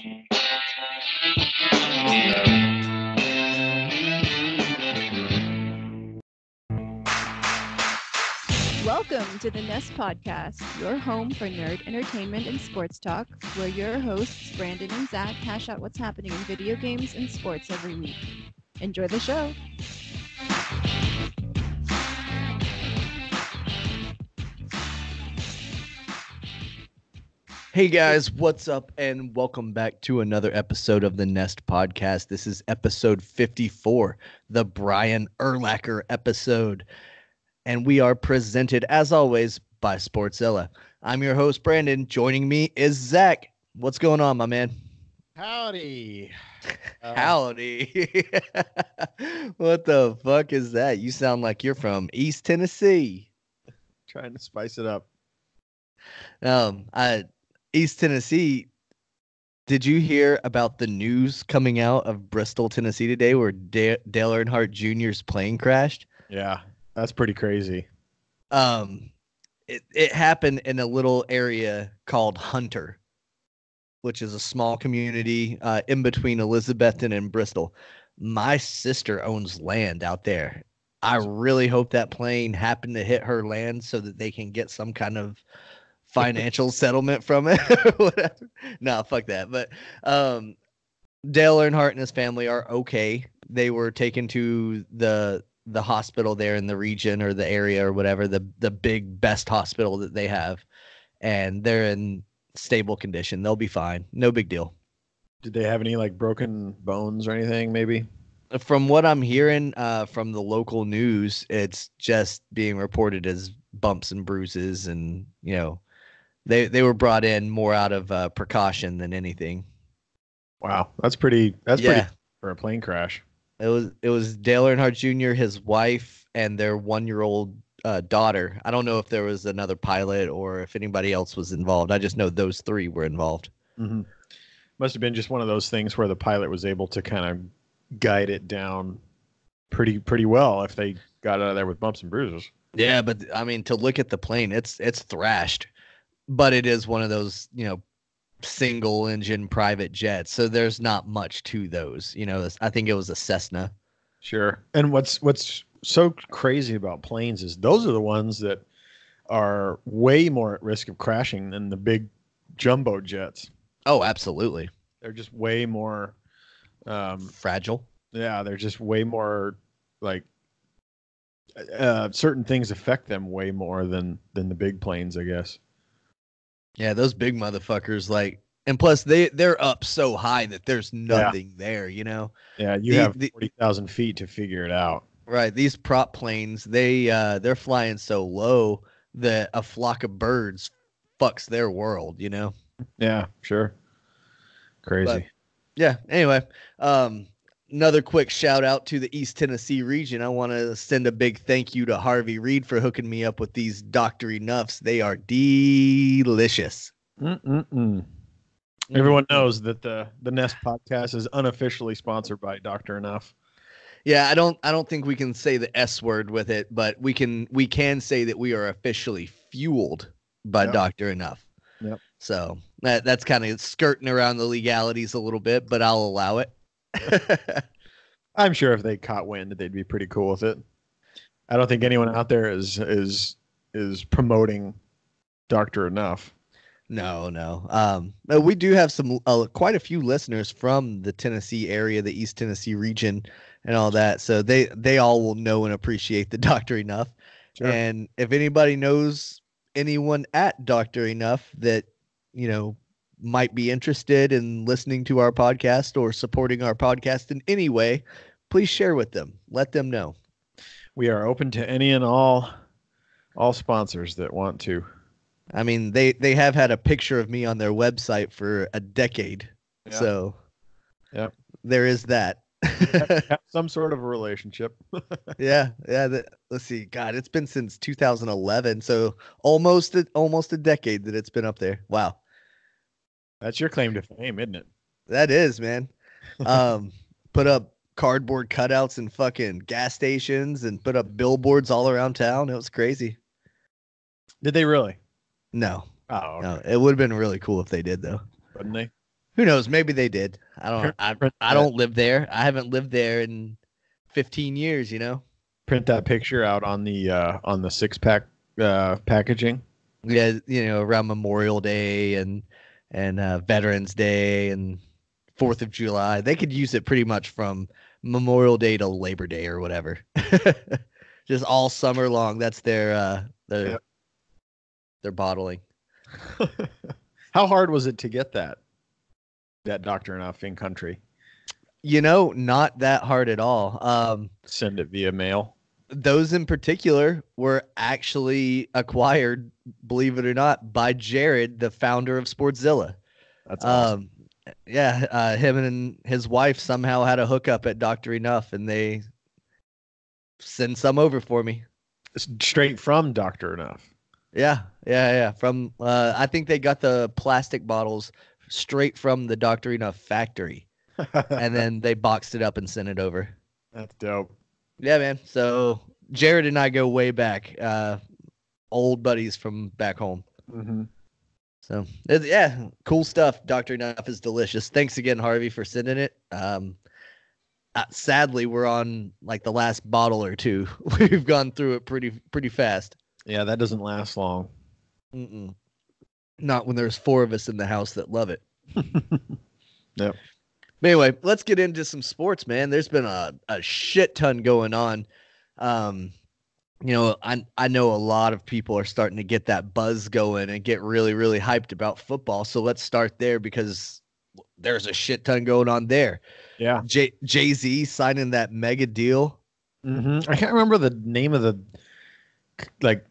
Welcome to the Nest Podcast, your home for nerd entertainment and sports talk, where your hosts, Brandon and Zach, hash out what's happening in video games and sports every week. Enjoy the show. Hey guys, what's up? And welcome back to another episode of the Nest Podcast. This is episode 54, the Brian Urlacher episode. And we are presented, as always, by Sportzilla. I'm your host, Brandon. Joining me is Zach. What's going on, my man? Howdy. Howdy. What the fuck is that? You sound like you're from East Tennessee. Trying to spice it up. East Tennessee, did you hear about the news coming out of Bristol, Tennessee today where Dale Earnhardt Jr.'s plane crashed? Yeah, that's pretty crazy. It happened in a little area called Hunter, which is a small community in between Elizabethton and Bristol. My sister owns land out there. I really hope that plane happened to hit her land so that they can get some kind of financial settlement from it. Whatever. No, fuck that. But Dale Earnhardt and his family are okay. They were taken to the hospital there in the region or the area or whatever, the big best hospital that they have, and they're in stable condition. They'll be fine. No big deal. Did they have any like broken bones or anything? Maybe. From what I'm hearing from the local news, it's just being reported as bumps and bruises, and you know. They were brought in more out of precaution than anything. Wow, that's pretty for a plane crash. It was Dale Earnhardt Jr., his wife, and their 1-year-old daughter. I don't know if there was another pilot or if anybody else was involved. I just know those three were involved. Mm-hmm. Must have been just one of those things where the pilot was able to kind of guide it down pretty well if they got out of there with bumps and bruises. Yeah, but I mean, to look at the plane, it's thrashed. But it is one of those, single engine private jets. So there's not much to those. I think it was a Cessna. Sure. And what's so crazy about planes is those are the ones that are way more at risk of crashing than the big jumbo jets. Oh, absolutely. They're just way more fragile. Yeah, they're just way more like certain things affect them way more than the big planes, I guess. Yeah, those big motherfuckers, and plus they're up so high that there's nothing there, Yeah, you have 40,000 feet to figure it out. Right. These prop planes, they're flying so low that a flock of birds fucks their world, Yeah, sure. Crazy. But, yeah. Anyway, another quick shout out to the East Tennessee region. I want to send a big thank you to Harvey Reed for hooking me up with these Dr. Enoughs. They are delicious. Everyone knows that the Nest Podcast is unofficially sponsored by Dr. Enough. Yeah, I don't think we can say the S word with it, but we can say that we are officially fueled by Dr. Enough. Yep. So that's kind of skirting around the legalities a little bit, but I'll allow it. I'm sure if they caught wind, they'd be pretty cool with it. I don't think anyone out there is promoting Dr. Enough. No. We do have some quite a few listeners from the Tennessee area, the East Tennessee region, and all that. So they all will know and appreciate the Dr. Enough. Sure. And if anybody knows anyone at Dr. Enough that might be interested in listening to our podcast or supporting our podcast in any way, please share with them. Let them know. We are open to any and all sponsors that want to. I mean, they have had a picture of me on their website for a decade. Yeah. So there is that. Have some sort of a relationship. Yeah. Let's see. God, it's been since 2011. So almost a decade that it's been up there. Wow. That's your claim to fame, isn't it? That is, man. Put up cardboard cutouts in fucking gas stations and put up billboards all around town. It was crazy. Did they really? No. Oh, okay. No. It would have been really cool if they did, though. Wouldn't they? Who knows? Maybe they did. I don't. I don't live there. I haven't lived there in 15 years. Print that picture out on the 6-pack packaging. Yeah, around Memorial Day and Veterans Day and 4th of July. They could use it pretty much from Memorial Day to Labor Day or whatever. Just all summer long. That's their Yep. their bottling. How hard was it to get that Dr. Enough in country? Not that hard at all. Send it via mail. Those in particular were actually acquired, believe it or not, by Jared, the founder of Sportzilla. That's awesome. Yeah, him and his wife somehow had a hookup at Dr. Enough, and they send some over for me. Straight from Dr. Enough. Yeah. From I think they got the plastic bottles straight from the Dr. Enough factory, and then they boxed it up and sent it over. That's dope. Yeah, man. So Jared and I go way back, old buddies from back home. Mm-hmm. So yeah, cool stuff. Dr. Enough is delicious. Thanks again, Harvey, for sending it. Sadly, we're on like the last bottle or two. We've gone through it pretty fast. Yeah, that doesn't last long. Mm-mm. Not when there's 4 of us in the house that love it. Yep. But anyway, let's get into some sports, man. There's been a shit ton going on. I know a lot of people are starting to get that buzz going and get really, really hyped about football. So let's start there because there's a shit ton going on there. Yeah. Jay-Z signing that mega deal. Mm-hmm. I can't remember the name of the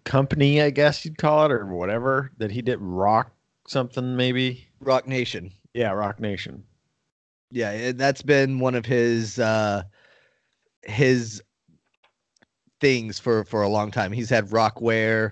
company, I guess you'd call it, or whatever, that he did. Rock something, maybe. Rock Nation. Yeah, Rock Nation. Yeah, that's been one of his things for a long time. He's had Rockwear.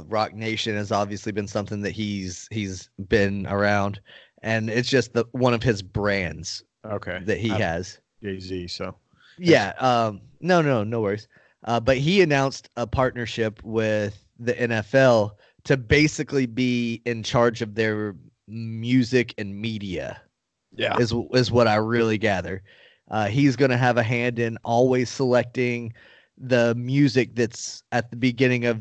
Rock Nation has obviously been something that he's been around, and it's just one of his brands. Okay. That he has. Jay-Z. So. Yeah. No worries. But he announced a partnership with the NFL to basically be in charge of their music and media. Yeah. Is what I really gather. He's going to have a hand in always selecting the music that's at the beginning of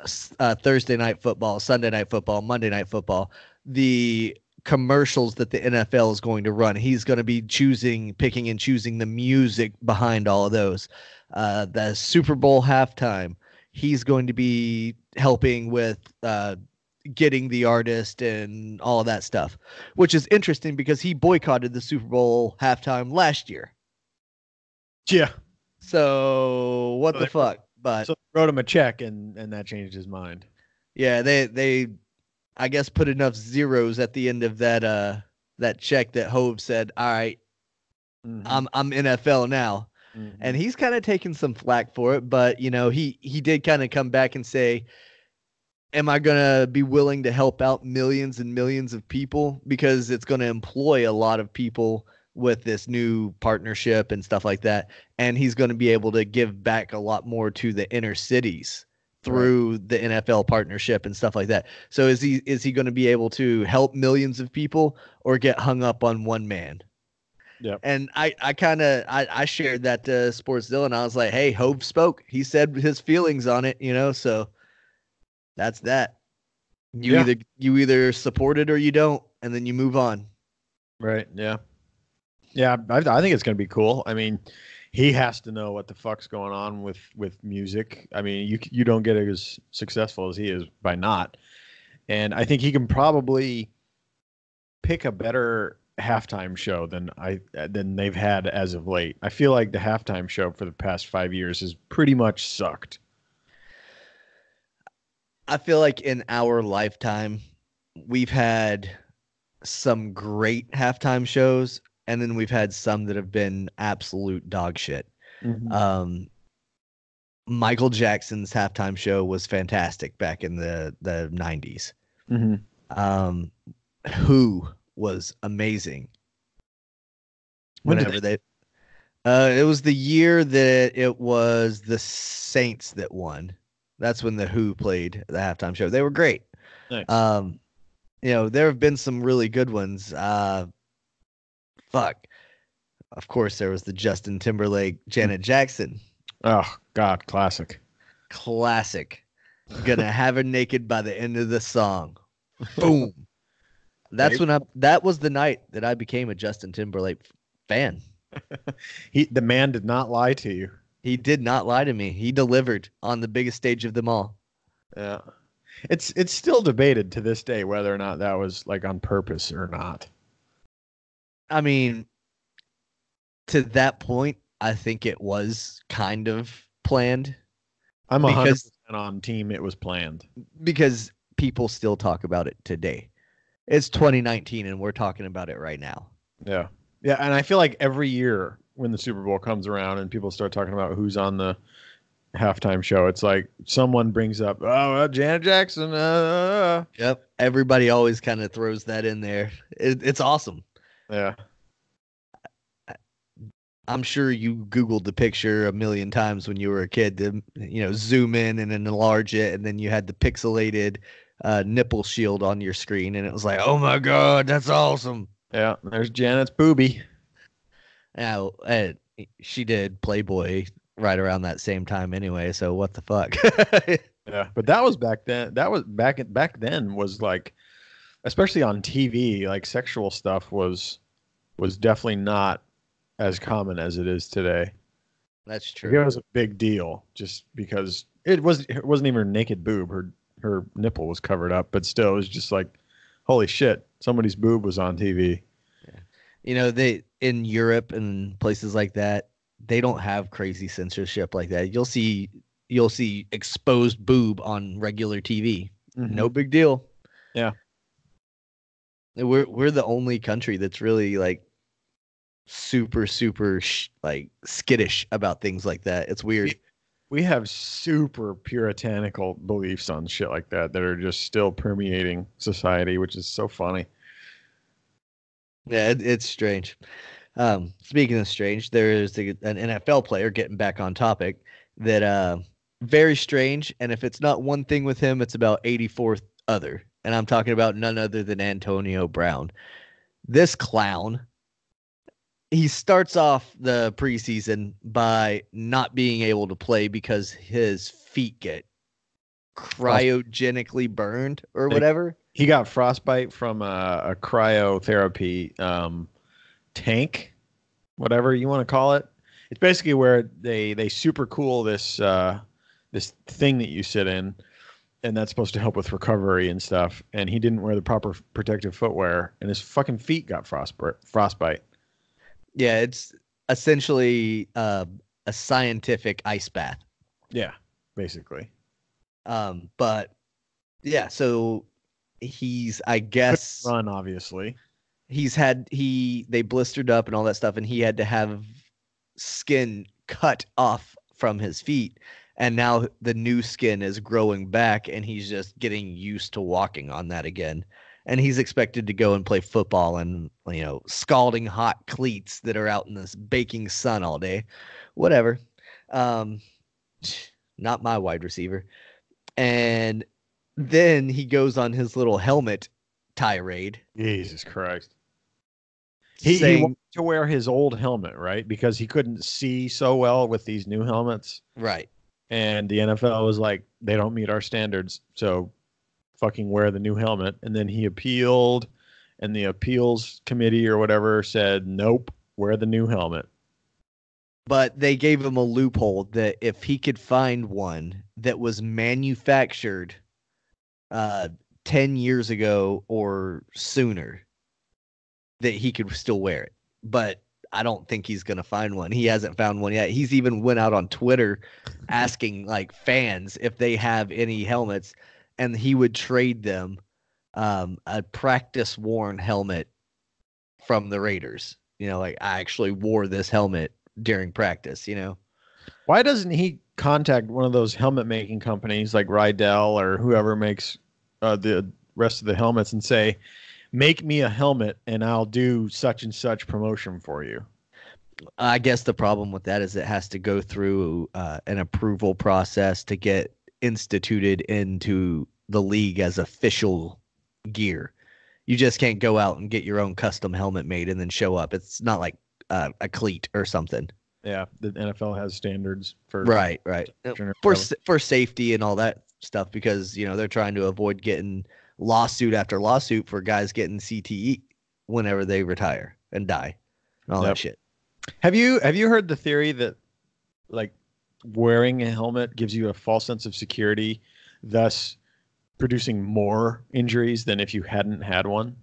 Thursday night football, Sunday night football, Monday night football, the commercials that the NFL is going to run. He's going to be picking and choosing the music behind all of those. The Super Bowl halftime, he's going to be helping with getting the artist and all of that stuff, which is interesting because he boycotted the Super Bowl halftime last year. Yeah. So what the fuck? But so they wrote him a check and that changed his mind. Yeah, they I guess put enough zeros at the end of that check that Hove said, "All right, I'm NFL now." Mm-hmm. And he's kind of taking some flack for it, but he did kind of come back and say, am I going to be willing to help out millions and millions of people? Because it's going to employ a lot of people with this new partnership and stuff like that. And he's going to be able to give back a lot more to the inner cities through the NFL partnership and stuff like that. So is he going to be able to help millions of people or get hung up on one man? Yeah. And I shared that to Sportszilla, and I was like, hey, Hove spoke. He said his feelings on it, so that's that. You either support it or you don't, and then you move on. Right. Yeah. Yeah. I think it's going to be cool. I mean, he has to know what the fuck's going on with music. I mean, you don't get as successful as he is by not. And I think he can probably pick a better halftime show than they've had as of late. I feel like the halftime show for the past 5 years has pretty much sucked. I feel like in our lifetime, we've had some great halftime shows, and then we've had some that have been absolute dog shit. Mm-hmm. Michael Jackson's halftime show was fantastic back in the 90s. Mm-hmm. Who was amazing. Whenever it was the year that it was the Saints that won. That's when the Who played the halftime show. They were great. Nice. there have been some really good ones. Fuck. Of course, there was the Justin Timberlake, Janet Jackson. Oh God, classic. Classic. Gonna have her naked by the end of the song. Boom. That was the night that I became a Justin Timberlake fan. The man did not lie to you. He did not lie to me. He delivered on the biggest stage of them all. Yeah. It's still debated to this day whether or not that was like on purpose or not. I mean, to that point, I think it was kind of planned. I'm 100% on team it was planned. Because people still talk about it today. It's 2019 and we're talking about it right now. Yeah. Yeah, and I feel like every year when the Super Bowl comes around and people start talking about who's on the halftime show, it's like someone brings up, Janet Jackson. Yep. Everybody always kind of throws that in there. It's awesome. Yeah. I'm sure you Googled the picture a million times when you were a kid to, zoom in and then enlarge it. And then you had the pixelated nipple shield on your screen. And it was like, oh my God, that's awesome. Yeah. There's Janet's boobie. Now, she did Playboy right around that same time anyway. So what the fuck? Yeah. But that was back then. That was back then was like, especially on TV, like sexual stuff was definitely not as common as it is today. That's true. It was a big deal just because it wasn't even a naked boob. Her nipple was covered up, but still it was just like, holy shit, somebody's boob was on TV. Yeah. They in Europe and places like that, they don't have crazy censorship like that. You'll see exposed boob on regular TV. Mm-hmm. No big deal. Yeah. We're the only country that's really like super like skittish about things like that. It's weird. We have super puritanical beliefs on shit like that are just still permeating society, which is so funny. Yeah, it's strange. Speaking of strange, there is an NFL player, getting back on topic, that very strange. And if it's not one thing with him, it's about 84 other. And I'm talking about none other than Antonio Brown. This clown, he starts off the preseason by not being able to play because his feet get cryogenically burned or whatever. He got frostbite from a cryotherapy tank, whatever you want to call it. It's basically where they super cool this thing that you sit in, and that's supposed to help with recovery and stuff. And he didn't wear the proper protective footwear, and his fucking feet got frostbite. Yeah, it's essentially a scientific ice bath. Yeah, basically. But yeah, so he's, I guess, couldn't run, obviously. They blistered up and all that stuff, and he had to have skin cut off from his feet, and now the new skin is growing back, and he's just getting used to walking on that again. And he's expected to go and play football in, scalding hot cleats that are out in this baking sun all day. Whatever. Not my wide receiver. And then he goes on his little helmet tirade. Jesus Christ. He wanted to wear his old helmet, right? Because he couldn't see so well with these new helmets. Right. And the NFL was like, they don't meet our standards, so fucking wear the new helmet. And then he appealed, and the appeals committee or whatever said, nope, wear the new helmet. But they gave him a loophole that if he could find one that was manufactured 10 years ago or sooner, that he could still wear it. But I don't think he's going to find one. He hasn't found one yet. He's even went out on Twitter asking fans if they have any helmets, and he would trade them a practice worn helmet from the Raiders. I actually wore this helmet during practice, Why doesn't he contact one of those helmet making companies like Rydell or whoever makes the rest of the helmets and say, make me a helmet and I'll do such and such promotion for you? I guess the problem with that is it has to go through an approval process to get instituted into the league as official gear. You just can't go out and get your own custom helmet made and then show up. It's not like a cleat or something. Yeah, the NFL has standards for Right. For safety and all that stuff, because they're trying to avoid getting lawsuit after lawsuit for guys getting CTE whenever they retire and die and all that shit. Have you heard the theory that like wearing a helmet gives you a false sense of security, thus producing more injuries than if you hadn't had one?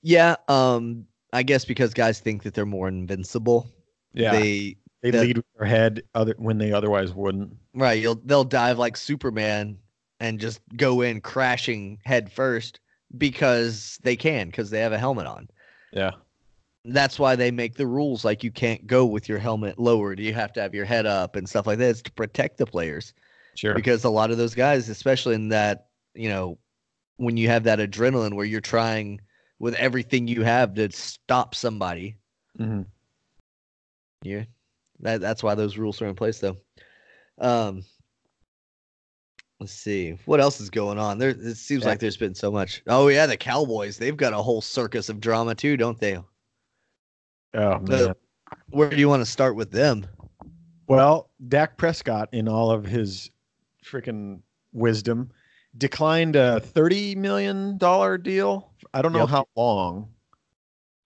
Yeah, I guess because guys think that they're more invincible. Yeah, they lead with their head when they otherwise wouldn't. Right, they'll dive like Superman and just go in crashing head first because they have a helmet on. Yeah. That's why they make the rules like you can't go with your helmet lowered. You have to have your head up and stuff like that. It's to protect the players. Sure. Because a lot of those guys, especially in that, when you have that adrenaline where you're trying with everything you have to stop somebody. Mm-hmm. Yeah. That's why those rules are in place, though. Let's see. What else is going on? It seems like there's been so much. Oh, yeah, the Cowboys. They've got a whole circus of drama, too, don't they? Oh, man. Where do you want to start with them? Well, Dak Prescott, in all of his freaking wisdom, declined a $30 million deal. I don't know how long,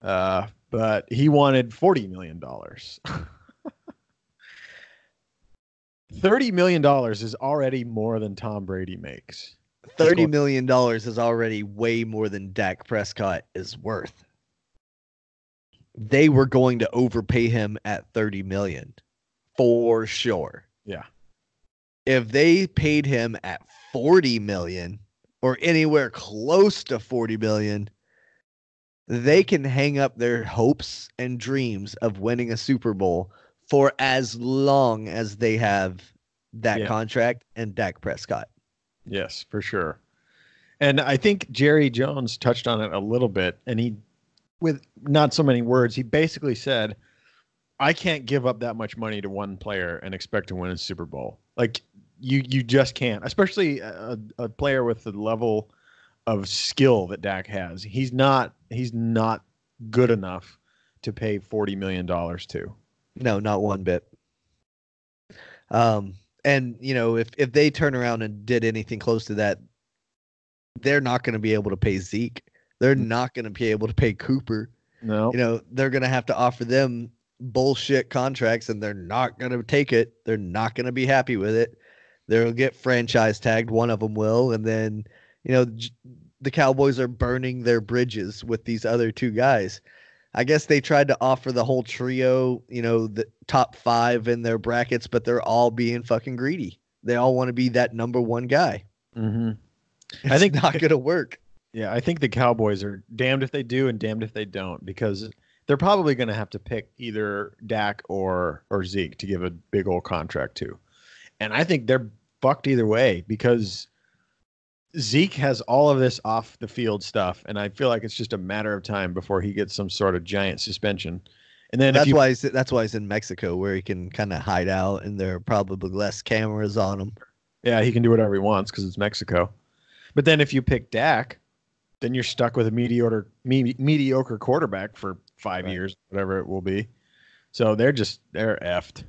but he wanted $40 million. $30 million is already more than Tom Brady makes. $30 million is already way more than Dak Prescott is worth. They were going to overpay him at $30 million for sure. Yeah. If they paid him at $40 million or anywhere close to $40 million, they can hang up their hopes and dreams of winning a Super Bowl for as long as they have that contract and Dak Prescott. Yes, for sure. And I think Jerry Jones touched on it a little bit, and he, with not so many words, he basically said, I can't give up that much money to one player and expect to win a Super Bowl. Like, you just can't, especially a player with the level of skill that Dak has. He's not good enough to pay $40 million to. No, not one bit. And if they turn around and did anything close to that, they're not going to be able to pay Zeke. They're not going to be able to pay Cooper. No. They're going to have to offer them bullshit contracts, and they're not going to take it. They're not going to be happy with it. They'll get franchise tagged. One of them will. And then, the Cowboys are burning their bridges with these other two guys. I guess they tried to offer the whole trio, the top 5 in their brackets, but they're all being fucking greedy. They all want to be that number one guy. Mm-hmm. I think not going to work. Yeah, I think the Cowboys are damned if they do and damned if they don't, because they're probably going to have to pick either Dak or Zeke to give a big old contract to. And I think they're fucked either way, because Zeke has all of this off the field stuff, and I feel like it's just a matter of time before he gets some sort of giant suspension. And then that's why he's in Mexico, where he can kind of hide out, and there are probably less cameras on him. Yeah, he can do whatever he wants because it's Mexico. But then if you pick Dak, then you're stuck with a mediocre quarterback for 5 years, whatever it will be. So they're effed.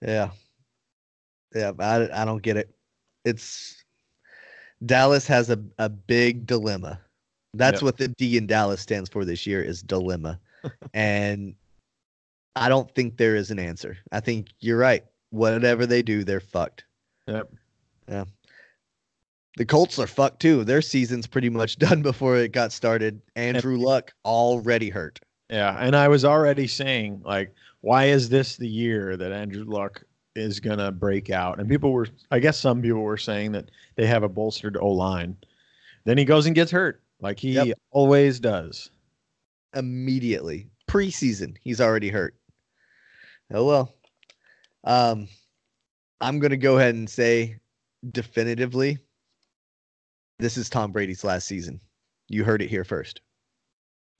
Yeah. Yeah, I don't get it. Dallas has a big dilemma. That's what the D in Dallas stands for this year, is dilemma. And I don't think there is an answer. I think you're right. Whatever they do, they're fucked. Yep. Yeah. The Colts are fucked too. Their season's pretty much done before it got started. Andrew Luck already hurt. Yeah, and I was already saying, like, why is this the year that Andrew Luck is going to break out? And some people were saying that they have a bolstered O-line. Then he goes and gets hurt, like he always does. Immediately. Preseason, he's already hurt. Oh, well. I'm going to go ahead and say definitively, this is Tom Brady's last season. You heard it here first.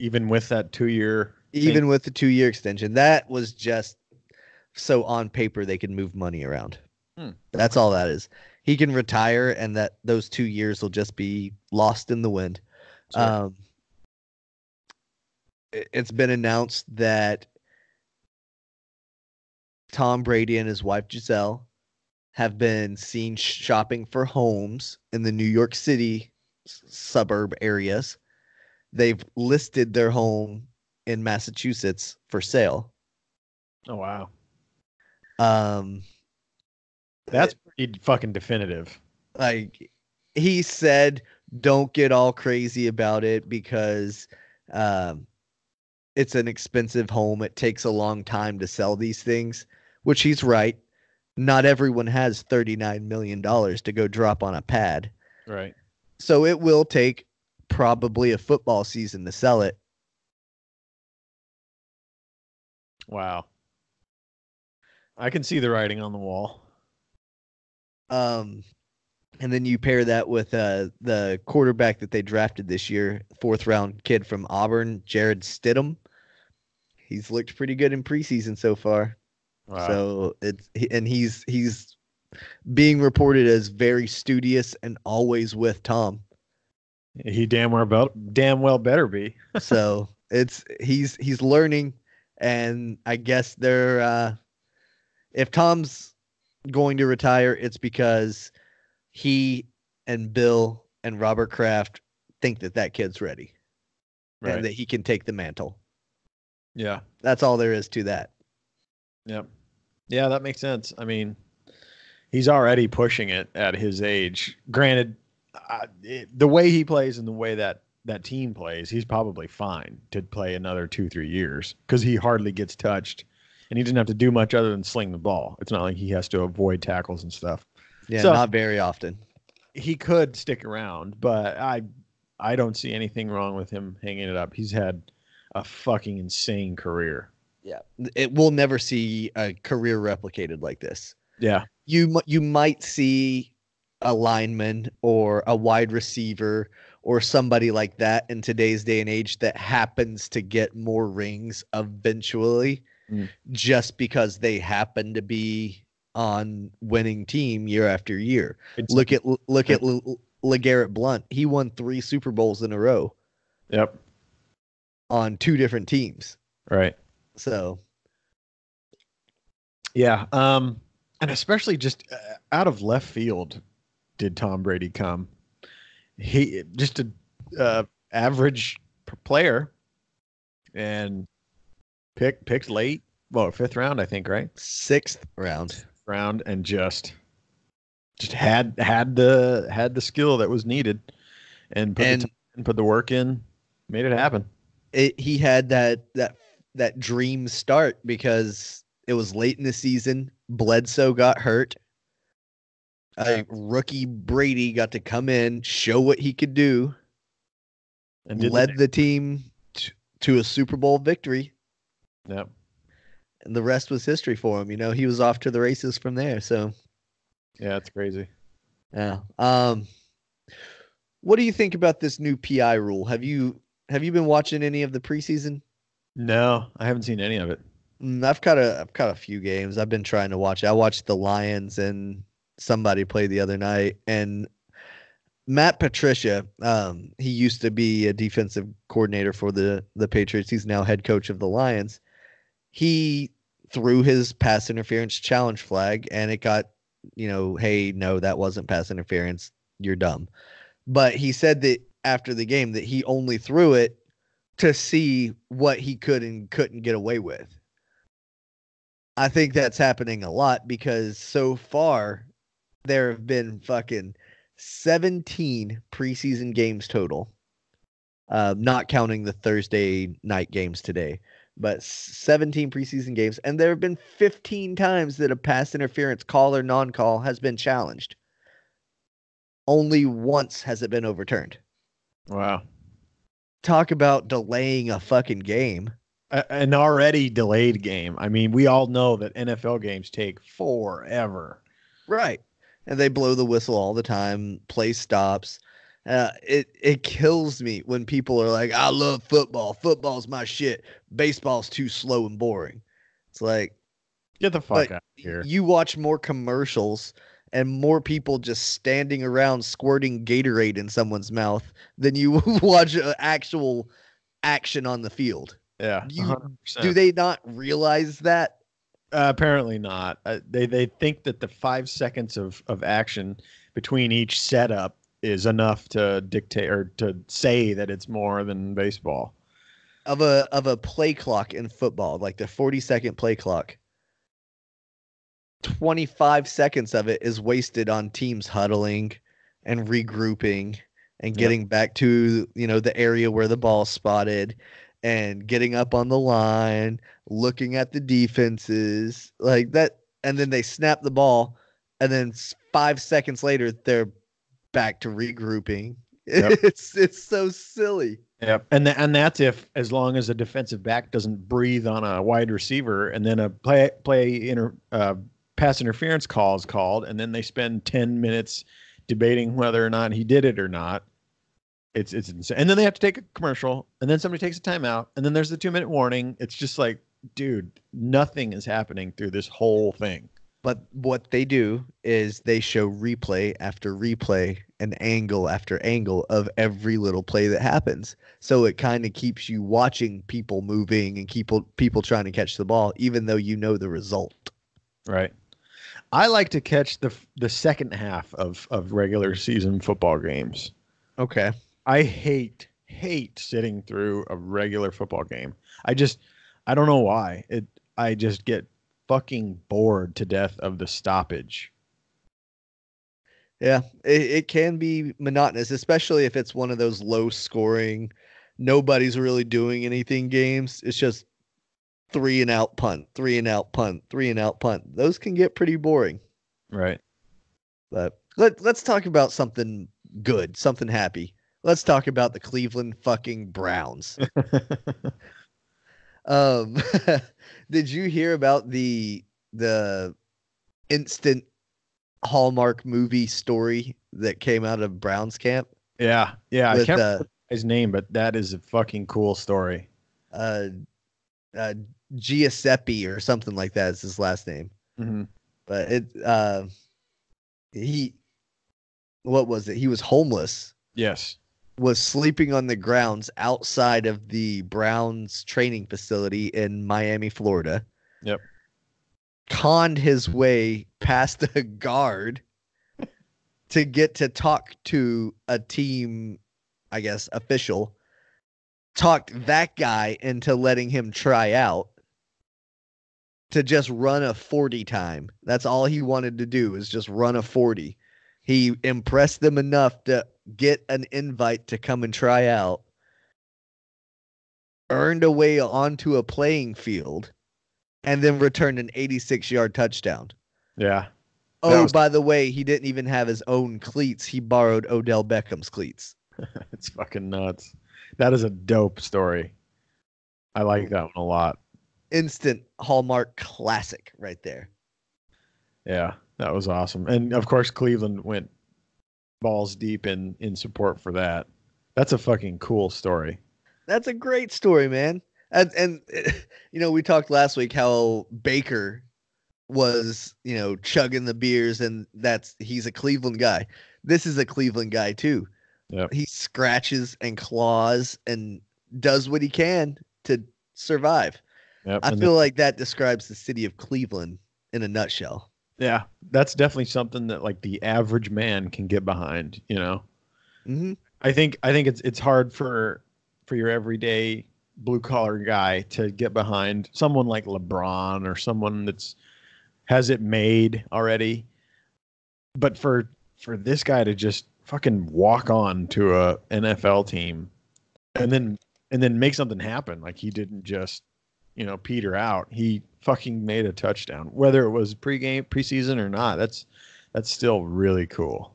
Even with that 2-year Even with the 2-year extension. That was just so on paper they could move money around. That's all that is. he can retire and that those 2 years will just be lost in the wind. Sure. It's been announced that Tom Brady and his wife Giselle have been seen shopping for homes in the New York City suburb areas. They've listed their home in Massachusetts for sale. Oh wow, Um, that's pretty fucking definitive. like he said, don't get all crazy about it because um, it's an expensive home. It takes a long time to sell these things, which he's right. Not everyone has $39 million to go drop on a pad. Right. So it will take probably a football season to sell it. Wow. I can see the writing on the wall. And then you pair that with the quarterback that they drafted this year, 4th-round kid from Auburn, Jared Stidham. He's looked pretty good in preseason so far. Wow. So he's being reported as very studious and always with Tom. He damn well better be. So he's learning, and I guess they're if Tom's going to retire, it's because he and Bill and Robert Kraft think that kid's ready, Right. and that he can take the mantle. Yeah. That's all there is to that. Yep. Yeah, that makes sense. I mean, he's already pushing it at his age. Granted, the way he plays and the way that team plays, he's probably fine to play another 2-3 years because he hardly gets touched, and he doesn't have to do much other than sling the ball. It's not like he has to avoid tackles and stuff. Yeah, So, not very often. He could stick around, but I don't see anything wrong with him hanging it up. He's had a fucking insane career. Yeah, it will never see a career replicated like this. Yeah. You might see a lineman or a wide receiver or somebody like that in today's day and age that happens to get more rings eventually, just because they happen to be on winning team year after year. Look at LeGarrette Blount. He won 3 Super Bowls in a row. Yep. On 2 different teams. Right. So. Yeah. And especially just out of left field did Tom Brady come. He just a average player and picked late. Well, 5th round, I think, right? 6th round. And just had the skill that was needed and put the work in, made it happen. He had that dream start because it was late in the season. Bledsoe got hurt. Rookie Brady got to come in, show what he could do, and led the team to a Super Bowl victory. Yep. And the rest was history for him. You know, he was off to the races from there. So, yeah, it's crazy. Yeah. What do you think about this new PI rule? Have you been watching any of the preseason? No, I haven't seen any of it. I've caught a few games. I've been trying to watch it. I watched the Lions and somebody play the other night, and Matt Patricia, he used to be a defensive coordinator for the Patriots. He's now head coach of the Lions. He threw his pass interference challenge flag, and it got, hey, no, that wasn't pass interference. You're dumb. But he said that after the game that he only threw it to see what he could and couldn't get away with. I think that's happening a lot because so far there have been fucking 17 preseason games total, not counting the Thursday night games today, but 17 preseason games. And there have been 15 times that a pass interference call or non-call has been challenged. Only once has it been overturned. Wow. Talk about delaying a fucking game. An already delayed game. I mean, we all know that NFL games take forever. Right. And they blow the whistle all the time. Play stops. It kills me when people are like, I love football. Football's my shit. Baseball's too slow and boring. It's like, get the fuck out of here. You watch more commercials and more people just standing around squirting Gatorade in someone's mouth than you watch actual action on the field. Yeah, Do 100%. they not realize that? Apparently not. They think that the 5 seconds of action between each setup is enough to dictate or to say that it's more than baseball. Of a play clock in football, like the 40-second play clock, 25 seconds of it is wasted on teams huddling and regrouping and getting back to, the area where the ball's spotted and getting up on the line, looking at the defenses like that. And then they snap the ball. And then 5 seconds later, they're back to regrouping. Yep. It's so silly. Yep. And that's if, as long as a defensive back doesn't breathe on a wide receiver, and then a pass interference call is called, and then they spend 10 minutes debating whether or not he did it or not. It's insane. And then they have to take a commercial, and then somebody takes a timeout, and then there's the 2-minute warning. It's just like, dude, nothing is happening through this whole thing. But what they do is they show replay after replay and angle after angle of every little play that happens. So it kind of keeps you watching people moving and people trying to catch the ball, even though you know the result. Right. I like to catch the second half of regular season football games. Okay. I hate sitting through a regular football game. I don't know why. I just get fucking bored to death of the stoppage. Yeah, it can be monotonous, especially if it's one of those low scoring, nobody's really doing anything games. It's just 3 and out punt, 3 and out punt, 3 and out punt. Those can get pretty boring. Right. But let's talk about something good, something happy. Let's talk about the Cleveland fucking Browns. Did you hear about the instant Hallmark movie story that came out of Browns camp? Yeah. I can't remember his name, but that is a fucking cool story. Giuseppe or something like that is his last name. Mm-hmm. But what was it? He was homeless. Yes. Was sleeping on the grounds outside of the Browns training facility in Miami, Florida. Yep. Conned his way past a guard to get to talk to a team, I guess, official. Talked that guy into letting him try out to just run a 40 time. That's all he wanted to do, is just run a 40. He impressed them enough to get an invite to come and try out, earned a way onto a playing field, and then returned an 86-yard touchdown. Yeah. By the way, he didn't even have his own cleats. He borrowed Odell Beckham's cleats. It's fucking nuts. That is a dope story. I like that one a lot. Instant Hallmark classic right there. Yeah, that was awesome. And of course, Cleveland went balls deep in support for that. That's a fucking cool story. That's a great story, man. And we talked last week how Baker was, chugging the beers, and he's a Cleveland guy. This is a Cleveland guy too. Yep. He scratches and claws and does what he can to survive. Yep. I feel like that describes the city of Cleveland in a nutshell. Yeah, that's definitely something that like the average man can get behind, Mm-hmm. I think it's hard for your everyday blue collar guy to get behind someone like LeBron or someone that's has it made already. But for this guy to just fucking walk on to a NFL team and then make something happen, like he didn't just peter out. He fucking made a touchdown, whether it was preseason or not. That's still really cool.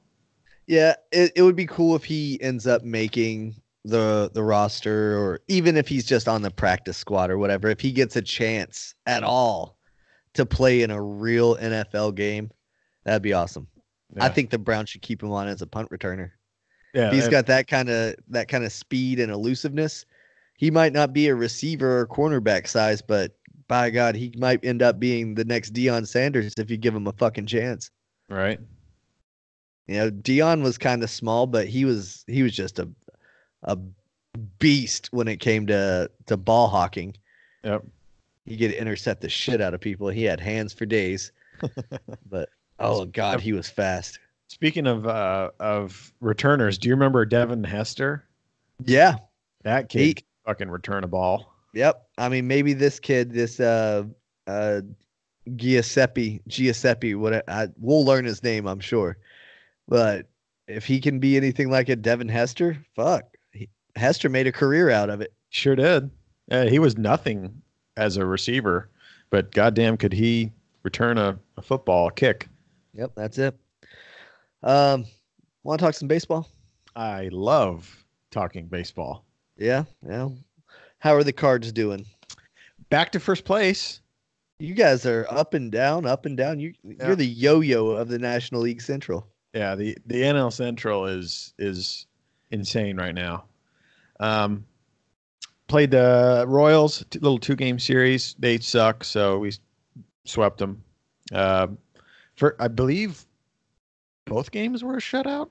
Yeah, it would be cool if he ends up making the roster, or even if he's just on the practice squad or whatever. If he gets a chance at all to play in a real NFL game, that'd be awesome. Yeah. I think the Browns should keep him on as a punt returner. Yeah, he's got that kind of speed and elusiveness. He might not be a receiver or cornerback size, but by God, he might end up being the next Deion Sanders if you give him a fucking chance. Right. You know, Dion was kind of small, but he was just a beast when it came to ball hawking. Yep. He could intercept the shit out of people. He had hands for days. But oh god, he was fast. Speaking of returners, do you remember Devin Hester? Yeah, That kid he. can fucking return a ball. Yep. I mean, maybe this kid, this Giuseppe, what we'll learn his name, I'm sure. But if he can be anything like a Devin Hester, fuck, Hester made a career out of it. Sure did. He was nothing as a receiver, but goddamn, could he return a football kick? Yep, that's it. Want to talk some baseball? I love talking baseball. Yeah, yeah. How are the Cards doing? Back to first place. You guys are up and down, up and down. You're the yo-yo of the National League Central. Yeah, the NL Central is insane right now. Played the Royals, little 2-game series. They suck, so we swept them. For I believe both games were a shutout.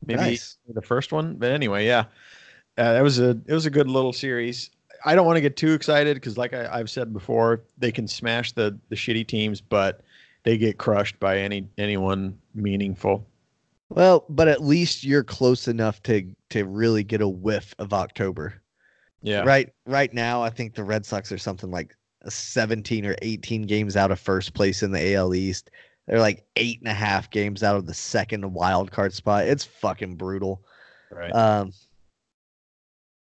Maybe Nice. the first one, but anyway, yeah, it was a good little series. I don't want to get too excited because, like I've said before, they can smash the shitty teams, but they get crushed by anyone meaningful. Well, but at least you're close enough to really get a whiff of October. Yeah. Right now, I think the Red Sox are something like 17 or 18 games out of first place in the AL East. They're like 8.5 games out of the second wild card spot. It's fucking brutal. Right.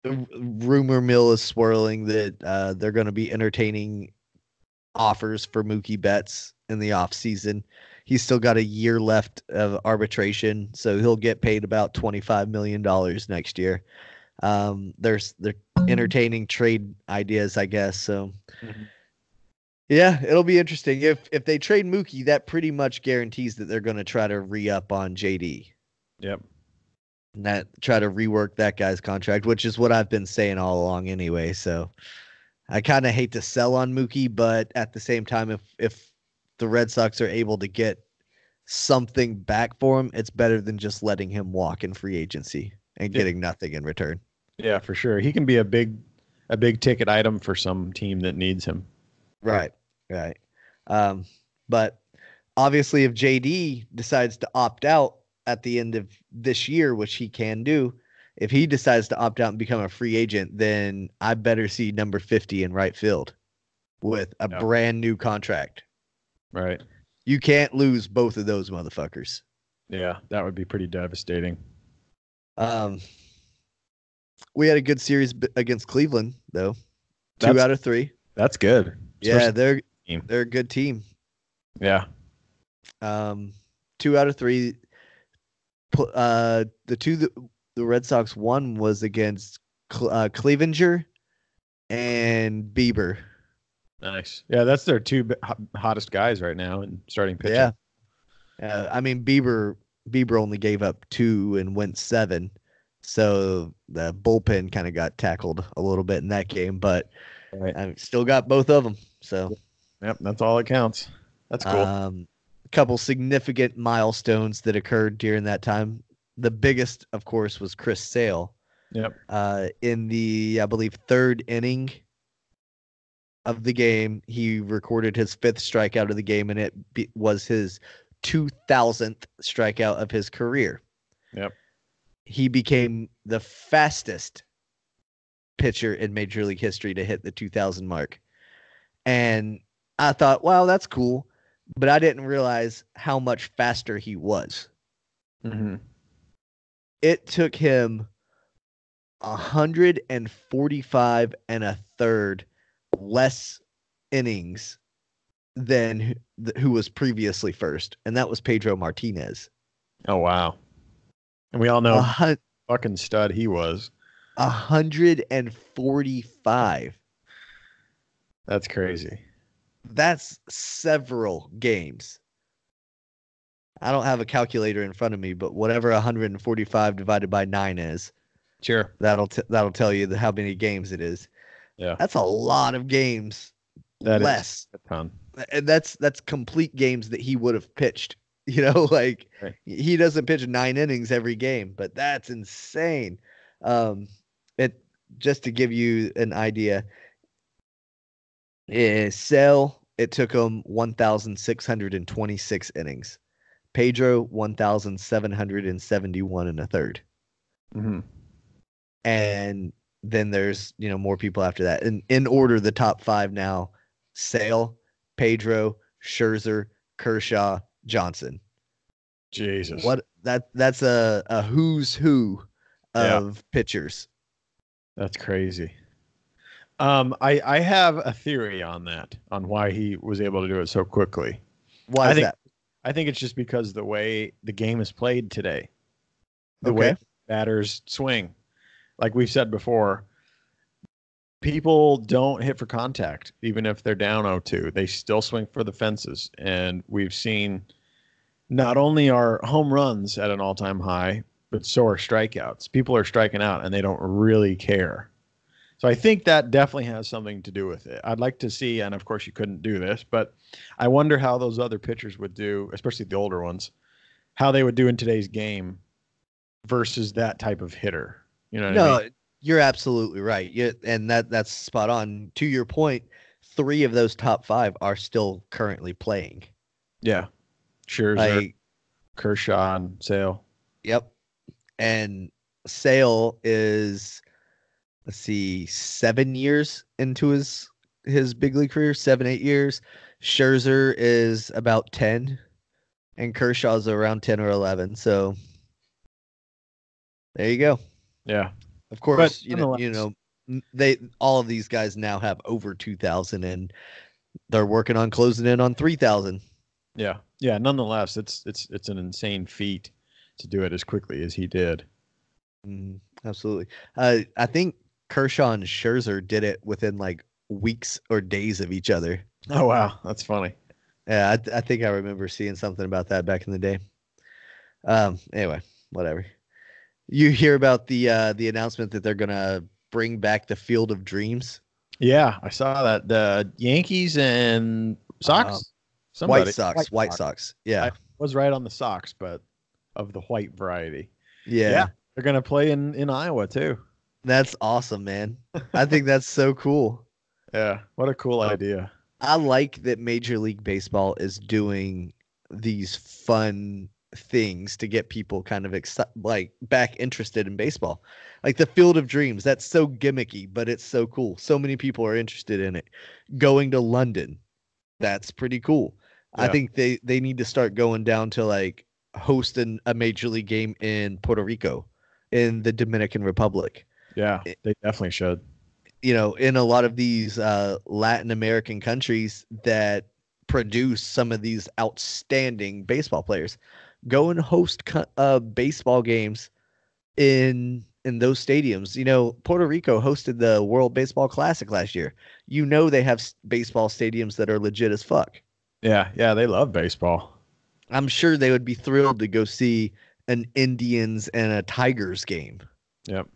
Rumor mill is swirling that they're going to be entertaining offers for Mookie Betts in the offseason. He's still got a year left of arbitration, so he'll get paid about $25 million next year. They're entertaining trade ideas, I guess. So, yeah, it'll be interesting. If they trade Mookie, that pretty much guarantees that they're going to try to re-up on JD. Yep. And that try to rework that guy's contract, which is what I've been saying all along anyway. So I kind of hate to sell on Mookie, but at the same time, if the Red Sox are able to get something back for him, it's better than just letting him walk in free agency and getting nothing in return. Yeah, for sure. He can be a big ticket item for some team that needs him. Right. But obviously, if JD decides to opt out at the end of this year, which he can do, if he decides to opt out and become a free agent, then I better see number 50 in right field with a brand new contract. Right. You can't lose both of those motherfuckers. Yeah, that would be pretty devastating. We had a good series against Cleveland, though. 2 out of 3. That's good. Yeah, they're a good team. Yeah. 2 out of 3. The two that the Red Sox won was against Clevenger and Bieber. Nice. Yeah, that's their two hottest guys right now in starting pitching. Yeah. I mean, Bieber only gave up 2 and went 7. So the bullpen kind of got tackled a little bit in that game, but I still got both of them. So, yep, that's all that counts. That's cool. A couple significant milestones that occurred during that time. The biggest, of course, was Chris Sale. Yep. In the, I believe, 3rd inning of the game, he recorded his 5th strikeout of the game, and it was his 2000th strikeout of his career. Yep. He became the fastest pitcher in Major League history to hit the 2000 mark. And I thought, wow, that's cool. But I didn't realize how much faster he was. Mm-hmm. It took him 145 1/3 less innings than who was previously first. And that was Pedro Martinez. Oh, wow. And we all know fucking stud he was. 145. That's crazy. That's several games. I don't have a calculator in front of me, but whatever 145 divided by 9 is, sure, that'll tell you how many games it is. Yeah, that's a lot of games. That less is a ton, and that's complete games that he would have pitched Like Right. he doesn't pitch 9 innings every game, but that's insane. It just to give you an idea, Sale, it took him 1,626 innings. Pedro 1,771 and a third. Mm-hmm. And then there's, more people after that. And in order, the top five now: Sale, Pedro, Scherzer, Kershaw, Johnson. Jesus. That's a who's who Yeah. of pitchers. That's crazy. I have a theory on that, on why he was able to do it so quickly. Why is that? I think it's just because the way the game is played today, the Okay. way batters swing. Like we've said before, people don't hit for contact, even if they're down 0-2. They still swing for the fences. And we've seen not only are home runs at an all-time high, but so are strikeouts. People are striking out, and they don't really care. So I think that definitely has something to do with it. I'd like to see, and of course you couldn't do this, but I wonder how those other pitchers would do, especially the older ones, how they would do in today's game versus that type of hitter. You know what I mean? You're absolutely right. And that's spot on. To your point, 3 of those top 5 are still currently playing. Yeah. Scherzer, Kershaw, and Sale. Yep. And Sale is, let's see, 7 years into his big league career, 7-8 years. Scherzer is about 10, and Kershaw's around 10 or 11. So there you go. Yeah. Of course, But they all of these guys now have over 2,000, and they're working on closing in on 3,000. Yeah. Yeah. Nonetheless, it's an insane feat to do it as quickly as he did. Absolutely. I think Kershaw and Scherzer did it within like weeks or days of each other. Oh, wow. That's funny. Yeah, I think I remember seeing something about that back in the day. Anyway, whatever. You hear about the announcement that they're gonna bring back the Field of Dreams? Yeah, I saw that. The Yankees and Sox? White Sox. Yeah. I was right on the Sox, but of the white variety. Yeah. They're going to play in Iowa, too. That's awesome, man. I think that's so cool. Yeah, what a cool idea. I like that Major League Baseball is doing these fun things to get people kind of back interested in baseball. Like the Field of Dreams, that's so gimmicky, but it's so cool. So many people are interested in it. Going to London, that's pretty cool. Yeah. I think they need to start going down to like hosting a major league game in Puerto Rico, in the Dominican Republic. Yeah, they definitely should. In a lot of these Latin American countries that produce some of these outstanding baseball players, go and host baseball games in those stadiums. Puerto Rico hosted the World Baseball Classic last year. They have baseball stadiums that are legit as fuck. Yeah, they love baseball. I'm sure they would be thrilled to go see an Indians and a Tigers game. Yep.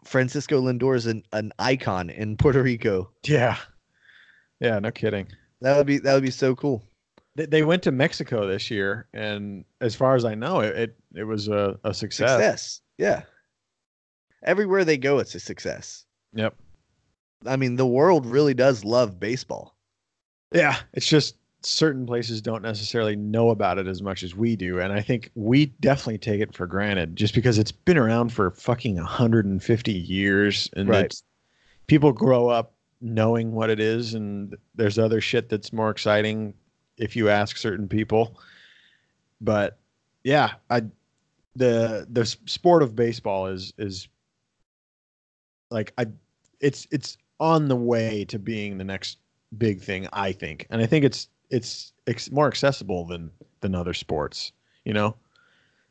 Francisco Lindor is an icon in Puerto Rico. Yeah. Yeah, no kidding. That would be so cool. They went to Mexico this year, and as far as I know, it was a success. Success. Yeah. Everywhere they go, it's a success. Yep. I mean, the world really does love baseball. Yeah, it's just certain places don't necessarily know about it as much as we do, and I think we definitely take it for granted just because it's been around for fucking 150 years, and right. People grow up knowing what it is, and there's other shit that's more exciting if you ask certain people. But yeah, the sport of baseball is like it's on the way to being the next big thing, I think, and I think it's more accessible than other sports.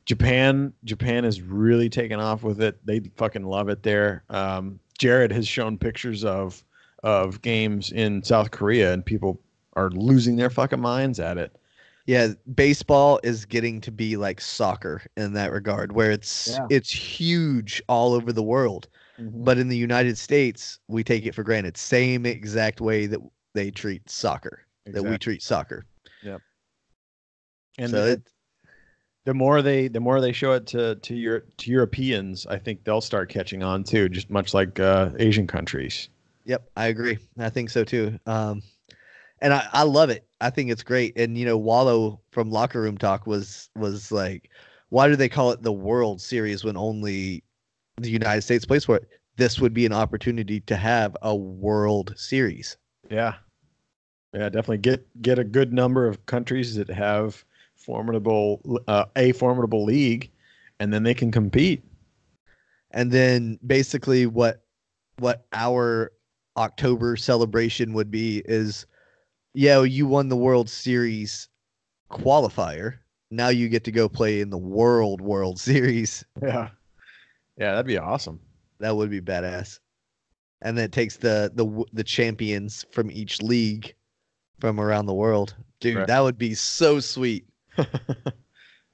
Japan has really taken off with it. They fucking love it there. Jared has shown pictures of games in South Korea, and people are losing their fucking minds at it. Yeah, baseball is getting to be like soccer in that regard, where it's huge all over the world. Mm-hmm. But in the United States, we take it for granted. Same exact way that they treat soccer, that we treat soccer. Yep. And So the more they show it to Europeans, I think they'll start catching on too, just much like Asian countries. yep, I agree. I think so too. And I love it. I think it's great. And Wallow from Locker Room Talk was like, why do they call it the World Series when only the United States plays for it? This would be an opportunity to have a World Series. Yeah. Yeah, definitely get a good number of countries that have a formidable league, and then they can compete. And then basically what our October celebration would be is, yeah, you won the World Series qualifier. Now you get to go play in the World Series. Yeah. Yeah, that'd be awesome. That would be badass. And then it takes the champions from each league from around the world. Dude, Right. that would be so sweet.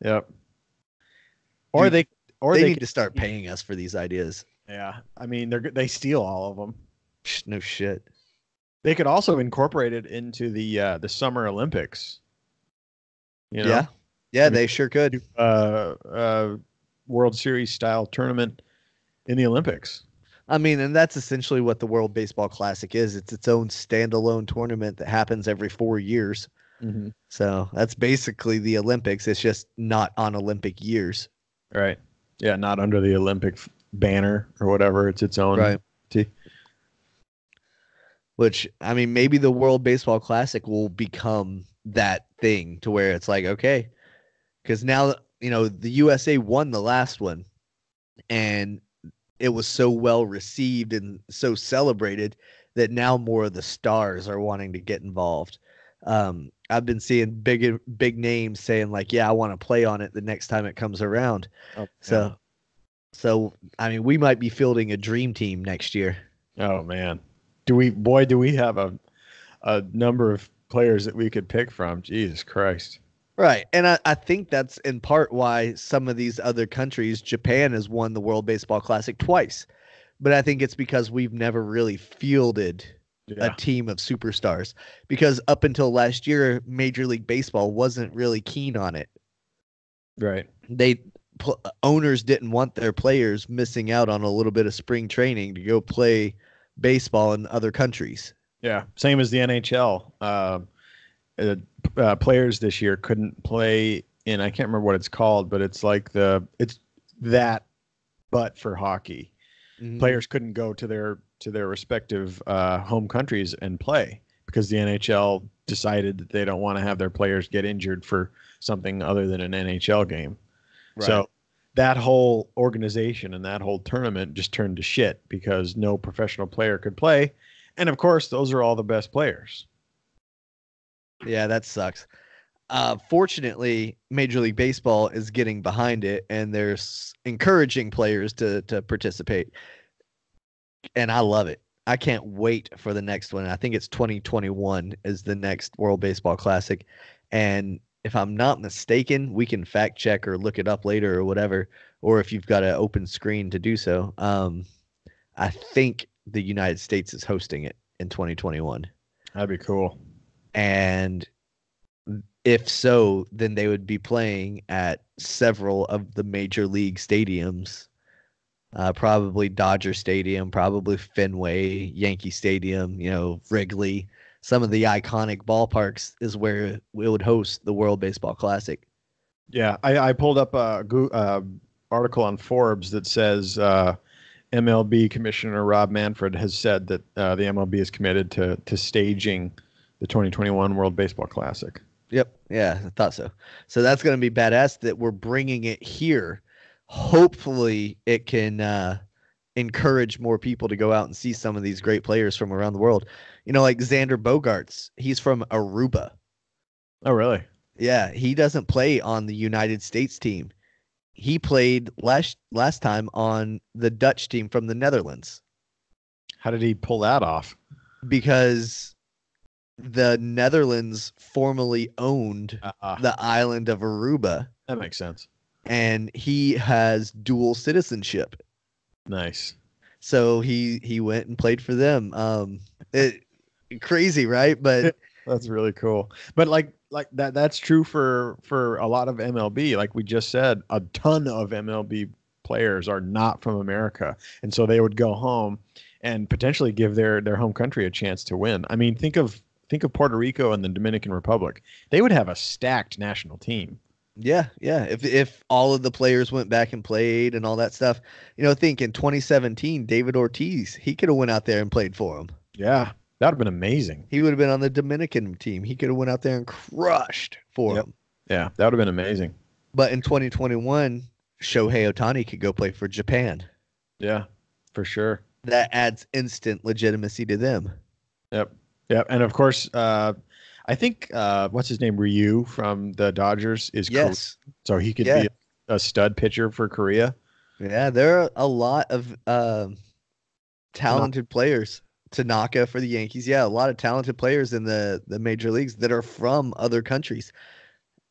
Yep. Or Dude, they need could, to start paying us for these ideas. yeah. I mean, they steal all of them. No shit. They could also incorporate it into the Summer Olympics. Yeah. Yeah, I mean, they sure could. World Series style tournament in the Olympics. I mean, and that's essentially what the World Baseball Classic is. It's its own standalone tournament that happens every 4 years. Mm-hmm. So that's basically the Olympics. It's just not on Olympic years. Right. Yeah, not under the Olympic banner or whatever. It's its own. Right. Which, I mean, maybe the World Baseball Classic will become that thing to where it's like, okay, because now, the USA won the last one and it was so well received and so celebrated that now more of the stars are wanting to get involved. I've been seeing big names saying like, yeah, I want to play on it the next time it comes around. Oh, So, I mean, we might be fielding a dream team next year. Oh man. Do we have a number of players that we could pick from? Jesus Christ. Right. And I think that's in part why some of these other countries, Japan has won the World Baseball Classic twice. But I think it's because we've never really fielded a team of superstars. Because up until last year, Major League Baseball wasn't really keen on it. Right. Owners didn't want their players missing out on a little bit of spring training to go play baseball in other countries. Yeah. Same as the NHL. Players this year couldn't play in, I can't remember what it's called, but it's like it's that, but for hockey. Mm-hmm. Players couldn't go to their respective home countries and play because the NHL decided that they don't want to have their players get injured for something other than an NHL game. Right. So that whole organization and that whole tournament just turned to shit because no professional player could play. And of course, those are all the best players. Yeah, that sucks. Fortunately, Major League Baseball is getting behind it, and they're encouraging players to participate. And I love it. I can't wait for the next one. I think it's 2021 is the next World Baseball Classic. And if I'm not mistaken, we can fact check or look it up later or whatever, or if you've got an open screen to do so. I think the United States is hosting it in 2021. That'd be cool. And if so, then they would be playing at several of the major league stadiums, probably Dodger Stadium, probably Fenway, Yankee Stadium, Wrigley. Some of the iconic ballparks is where we would host the World Baseball Classic. Yeah, I pulled up a article on Forbes that says MLB Commissioner Rob Manfred has said that the MLB is committed to staging the 2021 World Baseball Classic. Yep. Yeah, I thought so. So that's going to be badass that we're bringing it here. Hopefully it can encourage more people to go out and see some of these great players from around the world. Like Xander Bogaerts, he's from Aruba. Oh, really? Yeah, he doesn't play on the United States team. He played last time on the Dutch team from the Netherlands. How did he pull that off? Because the Netherlands formerly owned the island of Aruba. That makes sense. And he has dual citizenship. Nice. So he went and played for them. Crazy, right? But That's really cool. But like that's true for a lot of MLB. Like we just said, a ton of MLB players are not from America. And so they would go home and potentially give their home country a chance to win. I mean, think of Puerto Rico and the Dominican Republic. They would have a stacked national team. Yeah, yeah. If all of the players went back and played and all that stuff, think in 2017, David Ortiz, he could have went out there and played for him. Yeah, that would have been amazing. He would have been on the Dominican team. He could have went out there and crushed for him. Yeah, that would have been amazing. But in 2021, Shohei Ohtani could go play for Japan. Yeah, for sure. That adds instant legitimacy to them. Yep. And of course, I think what's his name, Ryu from the Dodgers is yes. Korean, so he could be a stud pitcher for Korea. Yeah, there are a lot of talented players. Tanaka for the Yankees. Yeah, a lot of talented players in the major leagues that are from other countries.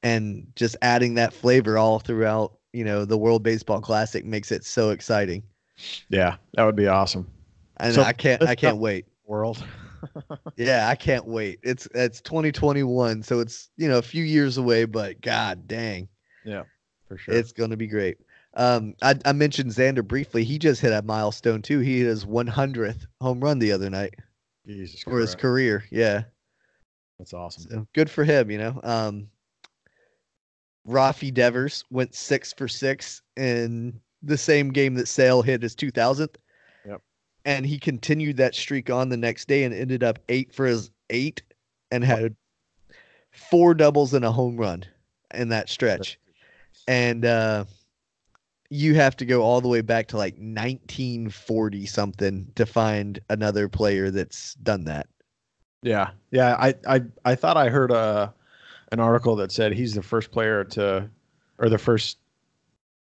And just adding that flavor all throughout, the World Baseball Classic makes it so exciting. Yeah, that would be awesome. And I can't wait. World. Yeah, I can't wait. It's 2021, so it's a few years away, but god dang. Yeah, for sure. It's gonna be great. I mentioned Xander briefly. He just hit a milestone too. He hit his 100th home run the other night. Jesus for his career. Yeah, that's awesome. So good for him. Rafi Devers went 6 for 6 in the same game that Sale hit his 2000th. Yep. And he continued that streak on the next day and ended up 8 for his 8 and had 4 doubles and a home run in that stretch. And you have to go all the way back to like 1940 something to find another player that's done that. Yeah. I thought I heard an article that said he's the first player or the first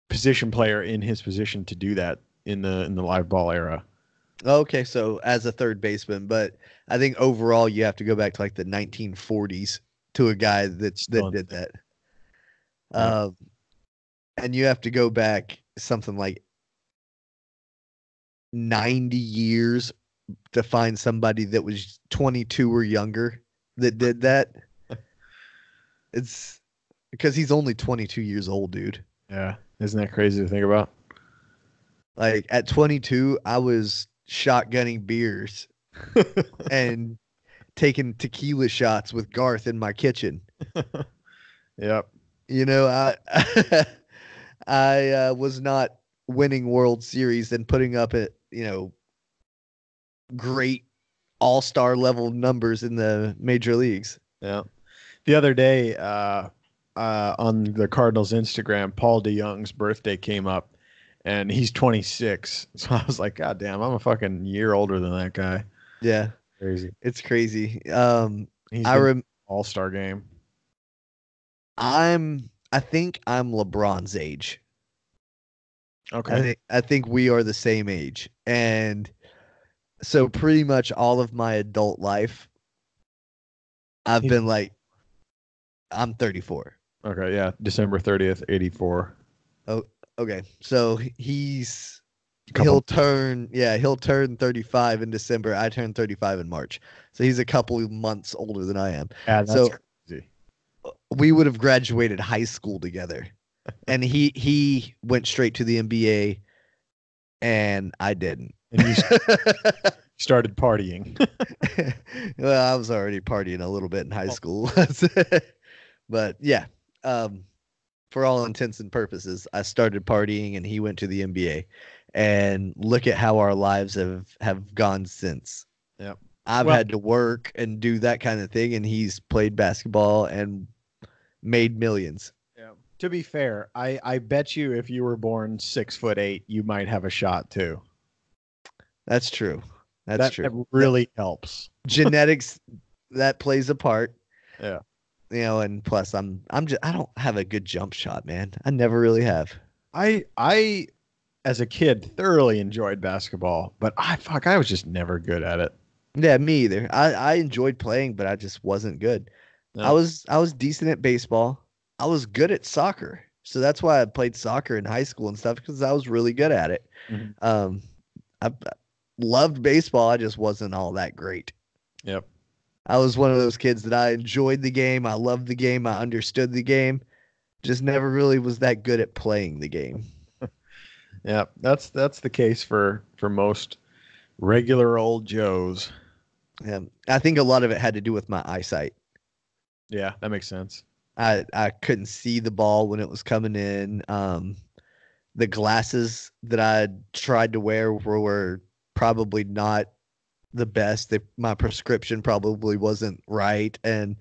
position player in his position to do that in the live ball era. Okay, so as a third baseman, but I think overall you have to go back to like the 1940s to a guy that did that. Yeah. And you have to go back something like 90 years to find somebody that was 22 or younger that did that. It's because he's only 22 years old, dude. Yeah. Isn't that crazy to think about? Like at 22, I was shotgunning beers and taking tequila shots with Garth in my kitchen. Yep. I was not winning World Series and putting up at, great all-star level numbers in the major leagues. Yeah. The other day, on the Cardinals Instagram, Paul DeYoung's birthday came up and he's 26. So I was like, God damn, I'm a fucking year older than that guy. Yeah. Crazy. It's crazy. He's all-star game. I think I'm LeBron's age. Okay. I think we are the same age. And so pretty much all of my adult life, I've been like, I'm 34. Okay, yeah. December 30th, 84. Oh, okay. So he'll turn 35 in December. I turn 35 in March. So he's a couple of months older than I am. Yeah, that's crazy. We would have graduated high school together. And he went straight to the NBA and I didn't. And you started partying. Well, I was already partying a little bit in high school. But yeah, for all intents and purposes, I started partying and he went to the NBA. And look at how our lives have gone since. Yep. I've had to work and do that kind of thing, and he's played basketball and made millions. Yeah. To be fair, I bet you if you were born 6'8", you might have a shot too. That's true. That's true. That really helps. Genetics, that plays a part. Yeah. And plus I don't have a good jump shot, man. I never really have. I as a kid thoroughly enjoyed basketball, but I was just never good at it. Yeah, me either. I enjoyed playing, but I just wasn't good. No. I was decent at baseball. I was good at soccer. So that's why I played soccer in high school and stuff, because I was really good at it. Mm-hmm. I loved baseball. I just wasn't all that great. Yep. I was one of those kids that I enjoyed the game. I loved the game. I understood the game. Just never really was that good at playing the game. Yeah, that's the case for most regular old Joes. I think a lot of it had to do with my eyesight. Yeah, that makes sense. I couldn't see the ball when it was coming in. The glasses that I tried to wear were probably not the best. My prescription probably wasn't right, and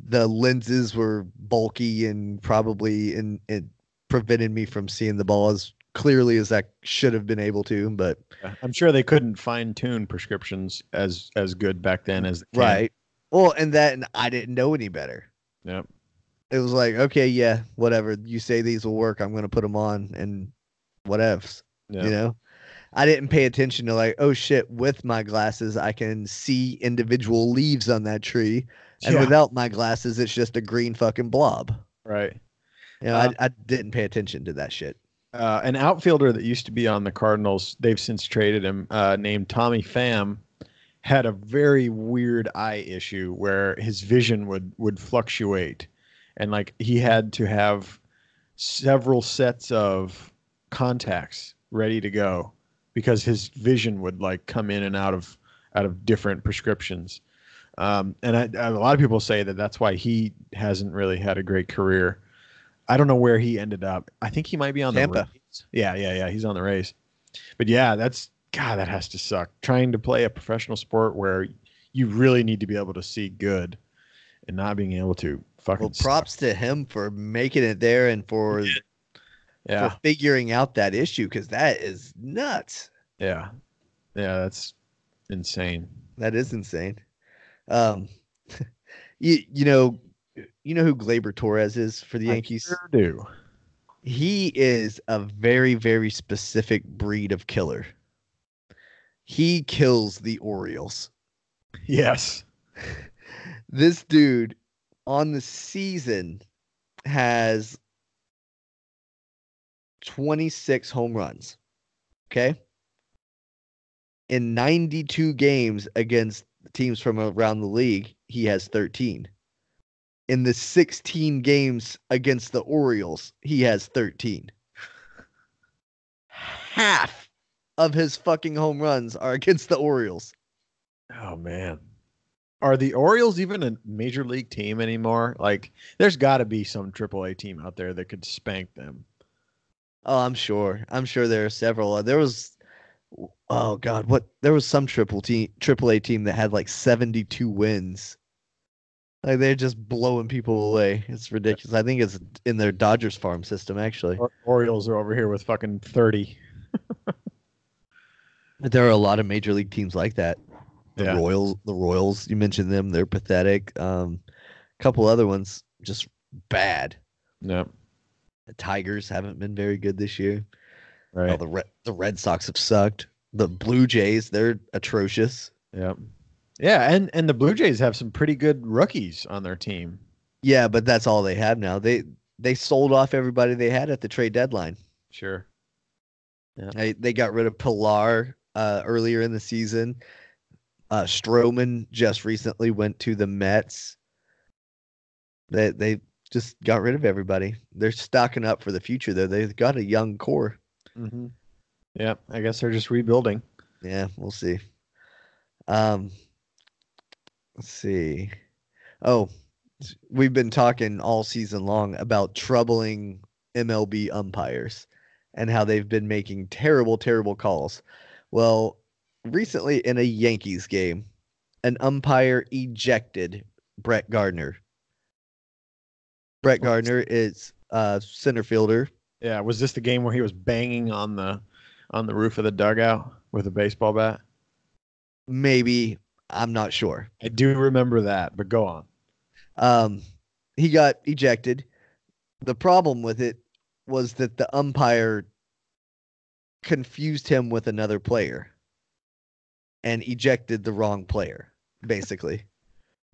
the lenses were bulky and probably it prevented me from seeing the ball as clearly as I should have been able to. But Yeah, I'm sure they couldn't fine tune prescriptions as good back then as they can. right, well, and I didn't know any better. Yep. It was like, okay, yeah, whatever. You say these will work, I'm going to put them on, and whatevs. Yep. You know, I didn't pay attention to like, oh shit, with my glasses, I can see individual leaves on that tree. And Yeah. without my glasses, it's just a green fucking blob. Right. You know, I didn't pay attention to that shit. An outfielder that used to be on the Cardinals, they've since traded him, named Tommy Pham, had a very weird eye issue where his vision would fluctuate. And like he had to have several sets of contacts ready to go because his vision would like come in and out of different prescriptions. And a lot of people say that that's why he hasn't really had a great career. I don't know where he ended up. I think he might be on Tampa. the Rays. Yeah. He's on the Rays. But yeah, that has to suck. Trying to play a professional sport where you really need to be able to see good and not being able to fucking. Well, props to him for making it there and for figuring out that issue, because that is nuts. Yeah, that's insane. That is insane. You know who Gleyber Torres is for the Yankees? I sure do. He is a very, very specific breed of killer. He kills the Orioles. Yes. This dude on the season has 26 home runs. Okay. In 92 games against teams from around the league, he has 13. In the 16 games against the Orioles, he has 13. Half of his fucking home runs are against the Orioles. Oh, man. Are the Orioles even a major league team anymore? Like, there's got to be some AAA team out there that could spank them. Oh, I'm sure. I'm sure there are several. There was, oh God, there was some AAA team that had like 72 wins. Like they're just blowing people away. It's ridiculous. I think it's in their Dodgers farm system, actually. Orioles are over here with fucking 30. There are a lot of major league teams like that. The Yeah. Royals, you mentioned them. They're pathetic. A couple other ones, just bad. No. The Tigers haven't been very good this year. Right. The Red Sox have sucked. The Blue Jays, they're atrocious. Yeah. Yeah, and the Blue Jays have some pretty good rookies on their team. Yeah, but that's all they have now. They sold off everybody they had at the trade deadline. Sure. Yeah. They got rid of Pilar earlier in the season. Stroman just recently went to the Mets. They just got rid of everybody. They're stocking up for the future, though. They've got a young core. Mm-hmm. Yeah, I guess they're just rebuilding. Yeah, we'll see. Let's see. Oh, we've been talking all season long about troubling MLB umpires and how they've been making terrible, terrible calls. Well, recently in a Yankees game, an umpire ejected Brett Gardner. Brett Gardner is a center fielder. Yeah, was this the game where he was banging on the roof of the dugout with a baseball bat? Maybe, I'm not sure. I do remember that, but go on. He got ejected. The problem with it was that the umpire confused him with another player and ejected the wrong player, basically.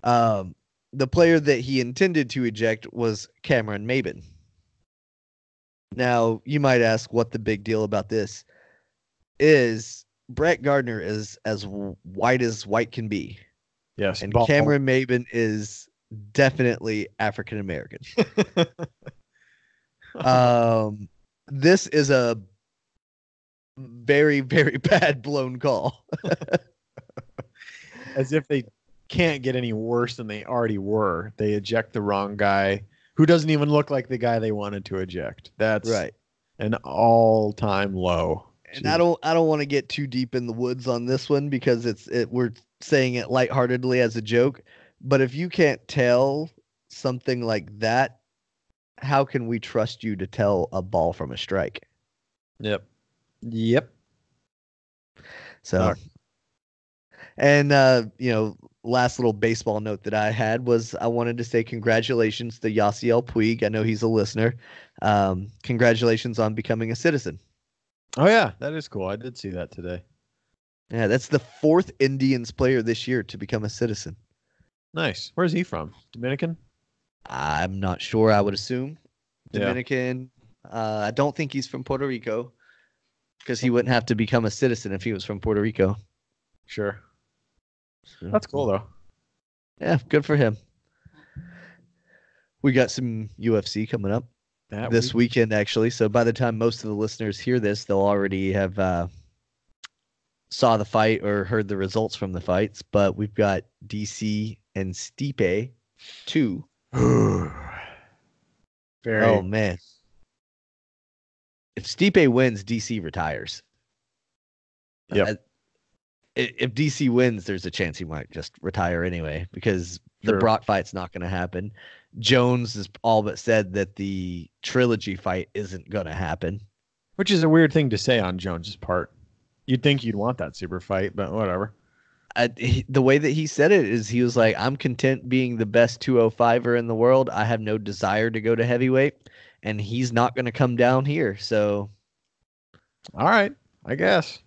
The player that he intended to eject was Cameron Maybin. Now, you might ask what the big deal about this is. Brett Gardner is as white can be. Yes. And ball. Cameron Maben is definitely African American. This is a very, very bad blown call. As if they can't get any worse than they already were. They eject the wrong guy who doesn't even look like the guy they wanted to eject. That's Right. an all-time low. And I don't want to get too deep in the woods on this one because we're saying it lightheartedly as a joke. But if you can't tell something like that, how can we trust you to tell a ball from a strike? Yep. So, and last little baseball note that I had was I wanted to say congratulations to Yasiel Puig. I know he's a listener. Congratulations on becoming a citizen. Oh yeah, that is cool. I did see that today. Yeah, that's the 4th Indians player this year to become a citizen. Nice. Where's he from? Dominican? I'm not sure. I would assume Dominican. Yeah. I don't think he's from Puerto Rico because he wouldn't have to become a citizen if he was from Puerto Rico. Sure. So, that's cool though. Yeah, good for him. We got some UFC coming up this weekend, actually. So by the time most of the listeners hear this, they'll already have saw the fight or heard the results from the fights. But we've got DC and Stipe 2. Oh man! If Stipe wins, DC retires. Yeah. If DC wins, there's a chance he might just retire anyway because the Brock fight's not going to happen. Jones has all but said that the trilogy fight isn't going to happen. Which is a weird thing to say on Jones's part. You'd think you'd want that super fight, but whatever. The way that he said it is he was like, I'm content being the best 205er in the world. I have no desire to go to heavyweight, and he's not going to come down here. So, all right, I guess.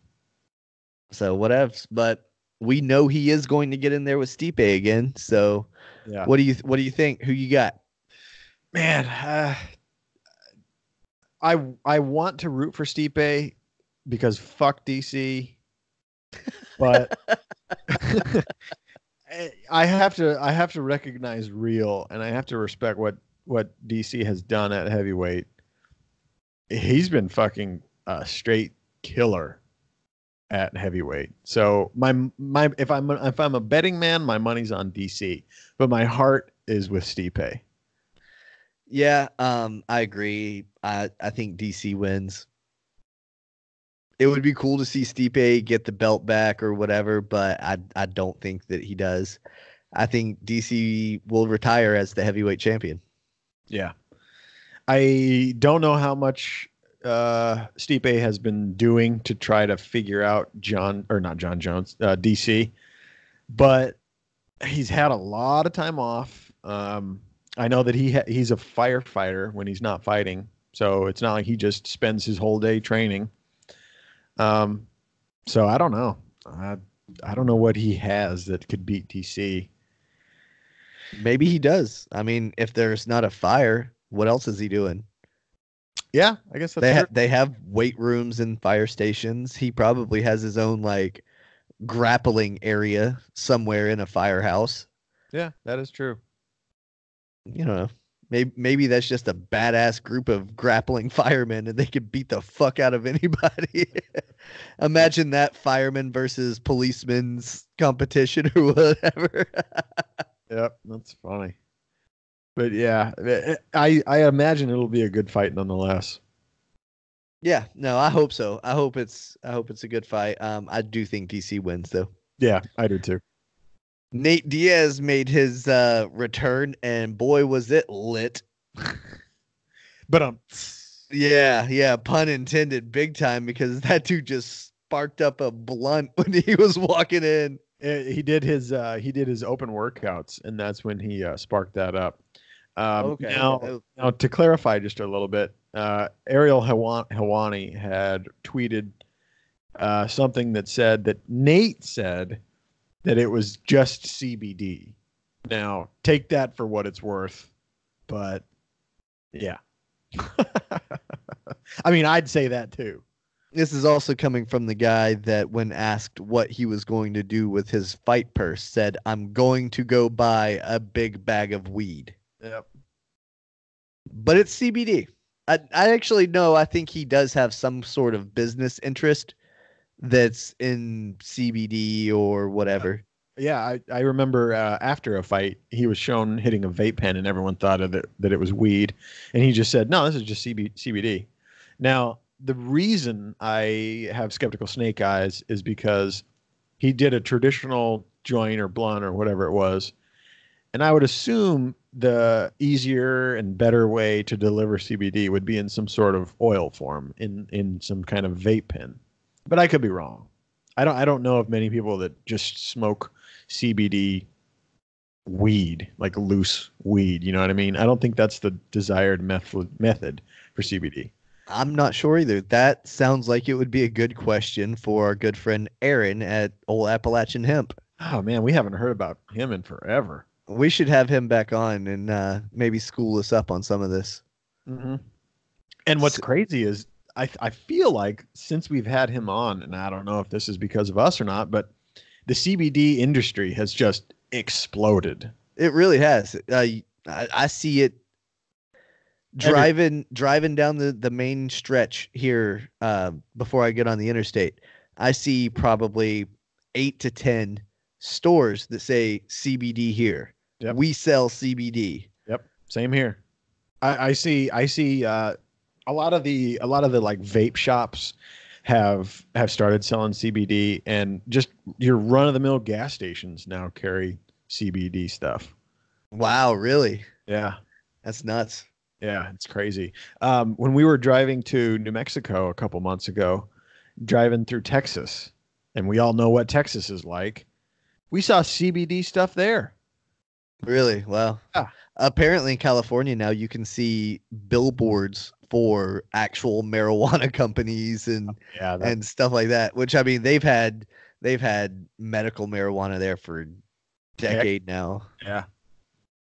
So whatevs. But we know he is going to get in there with Stipe again. So yeah. What do you think? Who you got? Man, I want to root for Stipe because fuck DC, but I have to recognize real, and I have to respect what DC has done at heavyweight. He's been fucking a straight killer at heavyweight. So if I'm a betting man, my money's on DC, but my heart is with Stipe. Yeah, I agree. I think DC wins. It would be cool to see Stipe get the belt back or whatever, but I don't think that he does. I think DC will retire as the heavyweight champion. Yeah. I don't know how much Stipe has been doing to try to figure out DC, but he's had a lot of time off. I know that he's a firefighter when he's not fighting, so it's not like he just spends his whole day training. So I don't know. I don't know what he has that could beat DC. Maybe he does. I mean, if there's not a fire, what else is he doing? Yeah, I guess they have weight rooms and fire stations. He probably has his own like grappling area somewhere in a firehouse. Yeah, that is true. You know, maybe that's just a badass group of grappling firemen and they could beat the fuck out of anybody. Imagine that fireman versus policeman's competition or whatever. Yep, that's funny. But yeah, I imagine it'll be a good fight nonetheless. Yeah, no, I hope so. I hope it's a good fight. I do think DC wins though. Yeah, I do too. Nate Diaz made his return, and boy was it lit. But yeah, pun intended, big time, because that dude just sparked up a blunt when he was walking in. He did his open workouts, and that's when he sparked that up. Okay. Now to clarify just a little bit, Ariel Helwani had tweeted something that said that Nate said that it was just CBD. Now take that for what it's worth, but yeah. I mean, I'd say that too. This is also coming from the guy that, when asked what he was going to do with his fight purse, said, "I'm going to go buy a big bag of weed." Yep. But it's CBD. I actually know. I think he does have some sort of business interest that's in CBD or whatever. Yeah, I remember after a fight, he was shown hitting a vape pen, and everyone thought that it was weed, and he just said, "No, this is just CBD." Now, the reason I have skeptical snake eyes is because he did a traditional joint or blunt or whatever it was, and I would assume the easier and better way to deliver CBD would be in some sort of oil form, in some kind of vape pen, but I could be wrong. I don't know of many people that just smoke CBD weed, like loose weed. You know what I mean? I don't think that's the desired method for CBD. I'm not sure either. That sounds like it would be a good question for our good friend Aaron at Old Appalachian Hemp. Oh man, we haven't heard about him in forever. We should have him back on and maybe school us up on some of this. Mm-hmm. And what's crazy is I feel like since we've had him on, and I don't know if this is because of us or not, but the CBD industry has just exploded. It really has. I see it driving down the main stretch here before I get on the interstate. I see probably 8 to 10 stores that say CBD here. Yep. We sell CBD. Yep. Same here. I see a lot of the like vape shops have started selling CBD, and just your run of the mill gas stations now carry CBD stuff. Wow, really? Yeah. That's nuts. Yeah, it's crazy. When we were driving to New Mexico a couple months ago, driving through Texas, and we all know what Texas is like, we saw CBD stuff there. Really? Wow. Yeah. Apparently in California now you can see billboards for actual marijuana companies and and stuff like that, which I mean they've had medical marijuana there for a decade now. Yeah.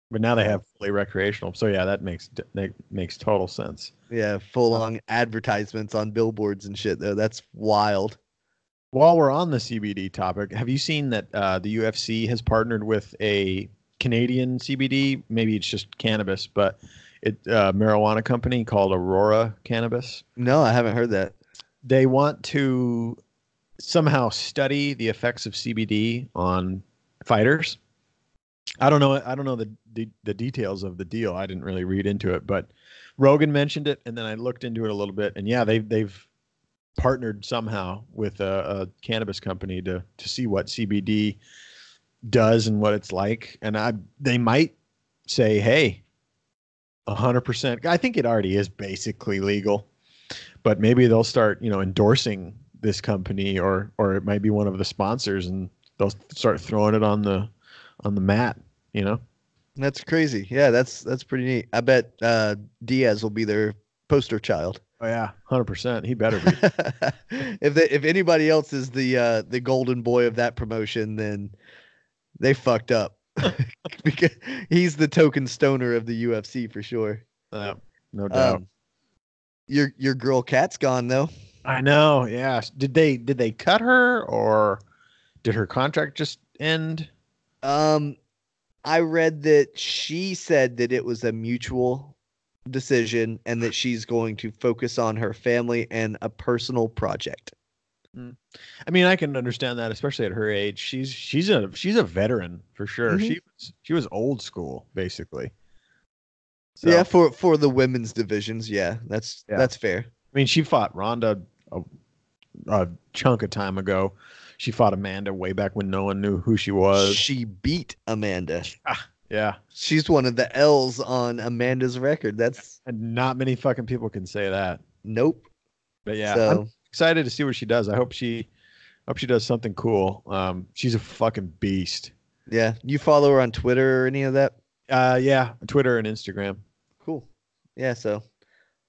But now they have fully recreational. So yeah, that makes total sense. Yeah, full on advertisements on billboards and shit though. That's wild. While we're on the CBD topic, have you seen that the UFC has partnered with a Canadian CBD? Maybe it's just cannabis, but marijuana company called Aurora Cannabis. No, I haven't heard that. They want to somehow study the effects of CBD on fighters. I don't know the details of the deal. I didn't really read into it, but Rogan mentioned it, and then I looked into it a little bit, and yeah, they've partnered somehow with a cannabis company to see what CBD does and what it's like, and they might say, hey, 100%. I think it already is basically legal, but maybe they'll start endorsing this company, or it might be one of the sponsors, and they'll start throwing it on the mat. That's crazy. Yeah, that's pretty neat. I bet Diaz will be their poster child. Oh yeah, 100%. He better be. If anybody else is the golden boy of that promotion, then they fucked up. Because he's the token stoner of the UFC for sure. No doubt. Your girl Kat's gone though. I know. Yeah. Did they cut her, or did her contract just end? I read that she said that it was a mutual decision and that she's going to focus on her family and a personal project. I mean, I can understand that, especially at her age. She's a veteran for sure. Mm-hmm. She was old school, basically. So, yeah, for the women's divisions, that's fair. I mean, she fought Ronda a chunk of time ago. She fought Amanda way back when no one knew who she was. She beat Amanda. Yeah. She's one of the L's on Amanda's record. And not many fucking people can say that. Nope. But yeah, I'm excited to see what she does. I hope she does something cool. She's a fucking beast. Yeah. You follow her on Twitter or any of that? Yeah, Twitter and Instagram. Cool. Yeah, so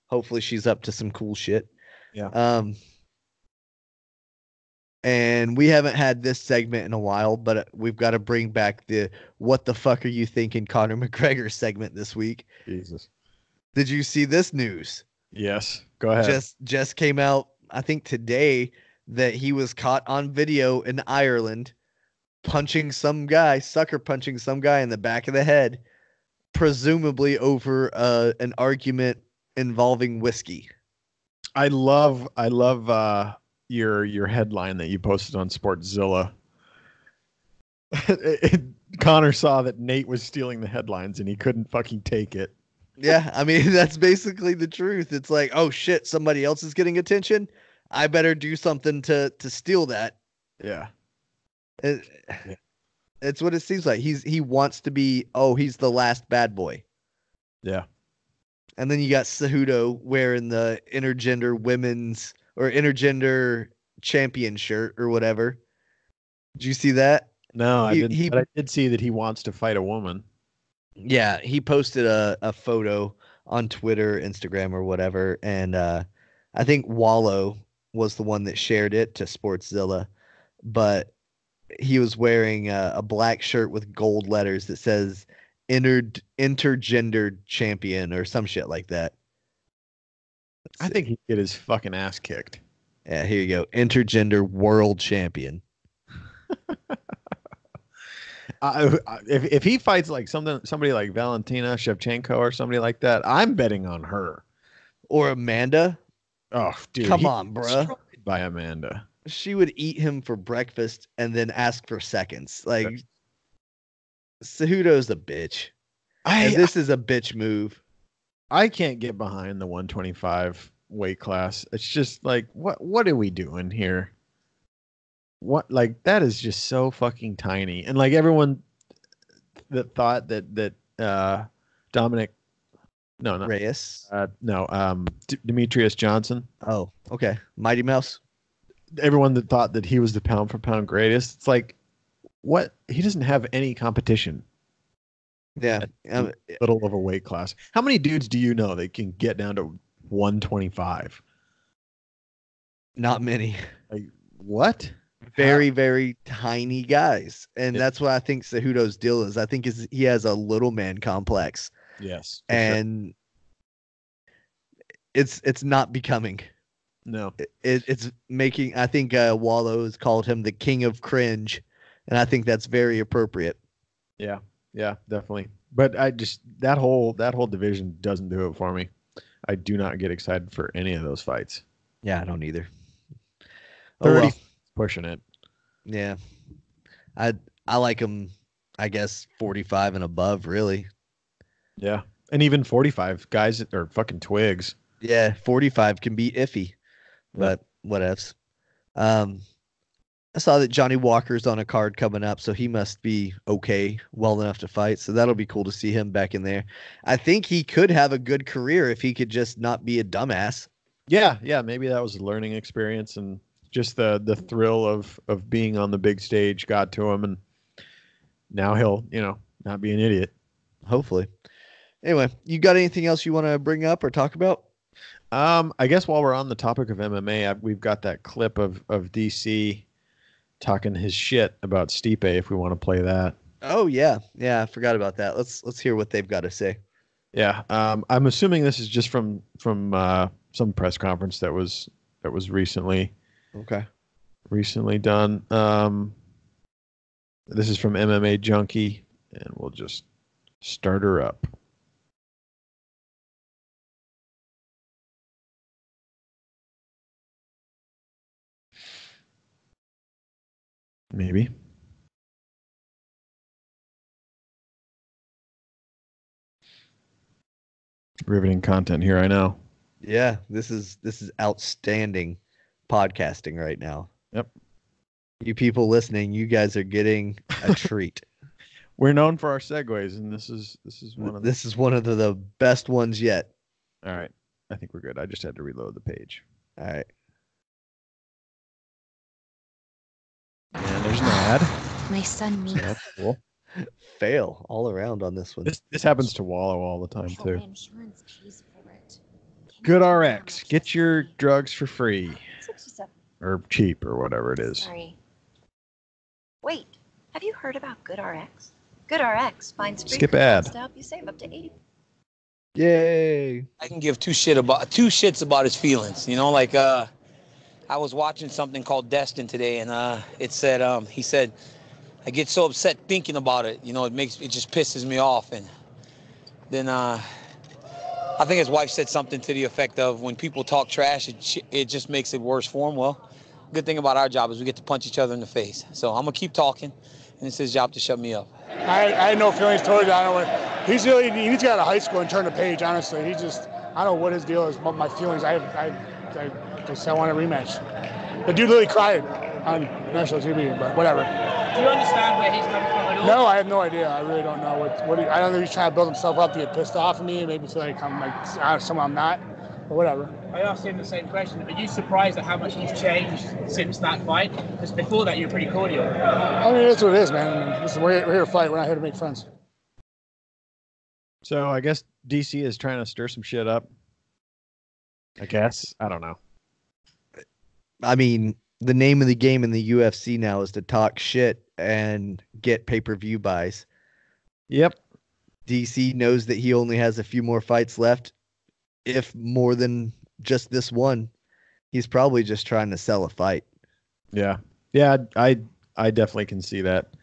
hopefully she's up to some cool shit. Yeah. And we haven't had this segment in a while, but we've got to bring back the "What the fuck are you thinking, Conor McGregor" segment this week. Jesus. Did you see this news? Yes. Go ahead. Just came out I think today, that he was caught on video in Ireland sucker punching some guy in the back of the head, presumably over an argument involving whiskey. I love your headline that you posted on Sportzilla. Connor saw that Nate was stealing the headlines and he couldn't fucking take it. Yeah, I mean, that's basically the truth. It's like, oh shit, somebody else is getting attention. I better do something to steal that. Yeah. It's what it seems like. He wants to be, he's the last bad boy. Yeah. And then you got Cejudo wearing the intergender women's or intergender champion shirt or whatever. Did you see that? No, I didn't. But I did see that he wants to fight a woman. Yeah, he posted a photo on Twitter, Instagram, or whatever, and I think Wallow was the one that shared it to Sportszilla, but he was wearing a black shirt with gold letters that says intergendered champion or some shit like that. I think he'd get his fucking ass kicked. Yeah, here you go. Intergender world champion. If he fights like somebody like Valentina Shevchenko or somebody like that, I'm betting on her. Or Amanda. Oh, dude. Come on, bruh. By Amanda. She would eat him for breakfast and then ask for seconds. Like, Cejudo's a bitch. This is a bitch move. I can't get behind the 125 weight class. It's just like, what are we doing here? What, like, that is just so fucking tiny. And like everyone that thought that Dominic, no, not Reyes, Demetrius Johnson. Oh, okay, Mighty Mouse. Everyone that thought that he was the pound for pound greatest. It's like, what? He doesn't have any competition. Yeah, little of a weight class. How many dudes do you know that can get down to 125? Not many. Like, what? Very, very tiny guys. And that's what I think Cejudo's deal is. I think he has a little man complex. Yes. And it's not becoming. No. It's making, I think Wallow has called him the king of cringe. And I think that's very appropriate. Yeah. Yeah, definitely. But that whole division doesn't do it for me. I do not get excited for any of those fights. Yeah, I don't either. 30 pushing it. Yeah. I like him, I guess, 45 and above, really. Yeah. And even 45 guys that are fucking twigs. Yeah, 45 can be iffy. But whatevs. I saw that Johnny Walker's on a card coming up, so he must be okay, well enough to fight. So that'll be cool to see him back in there. I think he could have a good career if he could just not be a dumbass. Yeah, maybe that was a learning experience, and just the thrill of being on the big stage got to him, and now he'll, not be an idiot. Hopefully. Anyway, you got anything else you want to bring up or talk about? I guess while we're on the topic of MMA, we've got that clip of DC talking his shit about Stipe, if we want to play that. Oh yeah, I forgot about that. Let's hear what they've got to say. Yeah, I'm assuming this is just from some press conference that was recently done. This is from MMA Junkie, and we'll just start her up. Maybe. Riveting content here, I know. Yeah, this is outstanding podcasting right now. Yep. You people listening, you guys are getting a treat. We're known for our segues, and this is one of the best ones yet. All right. I think we're good. I just had to reload the page. All right. And there's an ad. My son needs. That's cool. Fail all around on this one. This happens to Wallow all the time too. My insurance pays for it. Good RX. Get your drugs for free 67. or cheap or whatever it is. Sorry. Wait, have you heard about Good RX? Good RX finds free Skip ad. coupons to help you save up to 80. Yay! I can give two shits about his feelings. I was watching something called Destin today, and it said, he said, I get so upset thinking about it. You know, it just pisses me off. And then I think his wife said something to the effect of, when people talk trash, it just makes it worse for them. Well, good thing about our job is we get to punch each other in the face. So I'm going to keep talking, and it's his job to shut me up. I had no feelings towards it. I don't know. He needs to get out of high school and turn the page, honestly. I don't know what his deal is, but my feelings, I want a rematch. The dude literally cried on national TV, but whatever. Do you understand where he's coming from at all? No, I have no idea. I really don't know I don't think he's trying to build himself up to get pissed off at me and make me feel like I'm someone I'm not, but whatever. I asked him the same question. Are you surprised at how much he's changed since that fight? Because before that, you were pretty cordial. I mean, that's what it is, man. I mean, listen, we're here to fight. We're not here to make friends. So I guess DC is trying to stir some shit up. I guess. I don't know. I mean, the name of the game in the UFC now is to talk shit and get pay-per-view buys. Yep. DC knows that he only has a few more fights left. If more than just this one, he's probably just trying to sell a fight. Yeah. Yeah, I definitely can see that.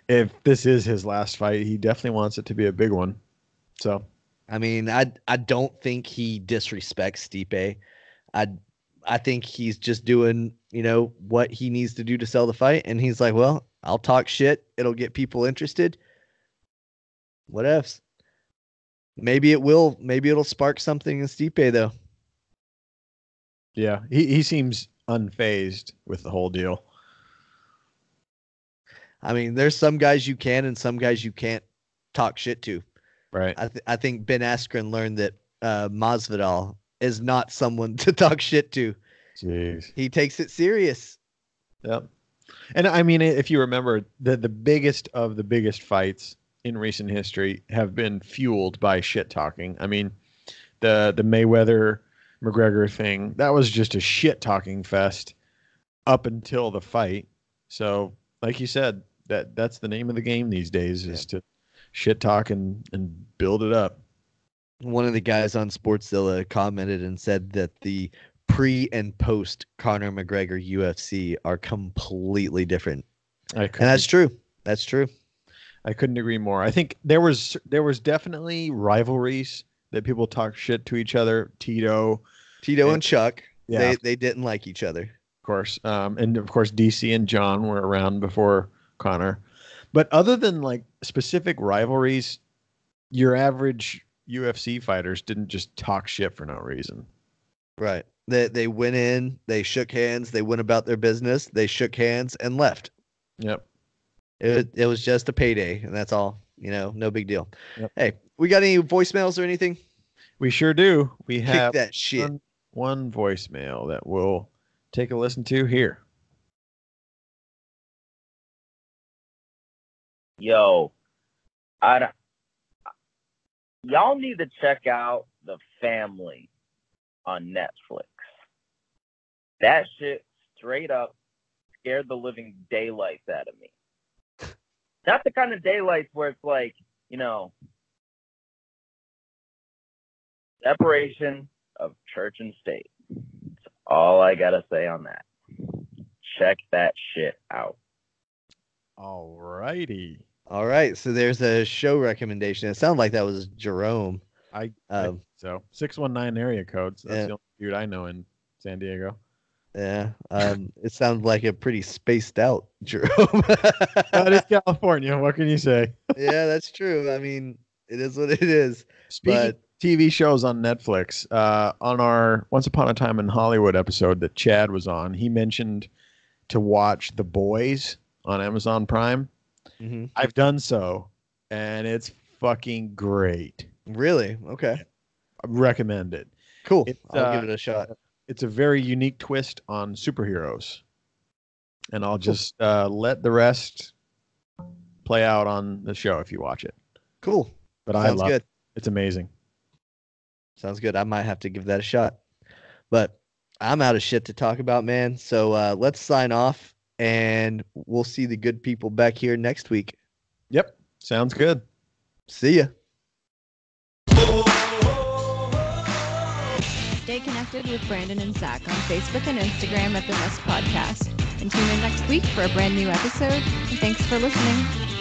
If this is his last fight, he definitely wants it to be a big one. So, I mean, I don't think he disrespects Stipe. I think he's just doing, what he needs to do to sell the fight. And he's like, well, I'll talk shit. It'll get people interested. What else? Maybe it will. Maybe it'll spark something in Stipe, though. Yeah, he seems unfazed with the whole deal. I mean, there's some guys you can and some guys you can't talk shit to. Right. I think Ben Askren learned that Masvidal is not someone to talk shit to. Jeez. He takes it serious. Yep. And I mean, if you remember, the biggest of the biggest fights in recent history have been fueled by shit talking. I mean, the Mayweather McGregor thing, that was just a shit talking fest up until the fight. So, like you said, that's the name of the game these days, is to shit talk and build it up. One of the guys on Sportszilla commented and said that the pre and post Conor McGregor UFC are completely different. And that's true. That's true. I couldn't agree more. I think there was definitely rivalries that people talk shit to each other. Tito and Chuck, yeah, they didn't like each other. Of course. And of course, DC and John were around before Conor. But other than like specific rivalries, your average UFC fighters didn't just talk shit for no reason. Right. They went in, they shook hands, they went about their business, they shook hands and left. Yep. It was just a payday, and that's all. No big deal. Yep. Hey, we got any voicemails or anything? We sure do. We Kick have that shit. One voicemail that we'll take a listen to here. Yo, y'all need to check out The Family on Netflix. That shit straight up scared the living daylights out of me. Not the kind of daylights where it's like, separation of church and state. That's all I gotta say on that. Check that shit out. All righty. All right. So there's a show recommendation. It sounded like that was Jerome. I so 619 area codes. That's the only dude I know in San Diego. Yeah. It sounds like a pretty spaced out Jerome. That is California. What can you say? Yeah, that's true. I mean, it is what it is. Speaking of TV shows on Netflix, on our Once Upon a Time in Hollywood episode that Chad was on, he mentioned to watch The Boys on Amazon Prime. Mm-hmm. I've done so, and it's fucking great. Really? Okay. I recommend it. Cool. I'll give it a shot. It's a very unique twist on superheroes. And I'll just let the rest play out on the show if you watch it. Cool. But Sounds I love good. it. It's amazing. Sounds good. I might have to give that a shot. But I'm out of shit to talk about, man. So let's sign off, and we'll see the good people back here next week. Yep. Sounds good. See ya. Stay connected with Brandon and Zach on Facebook and Instagram at The Nest Podcast. And tune in next week for a brand new episode. And thanks for listening.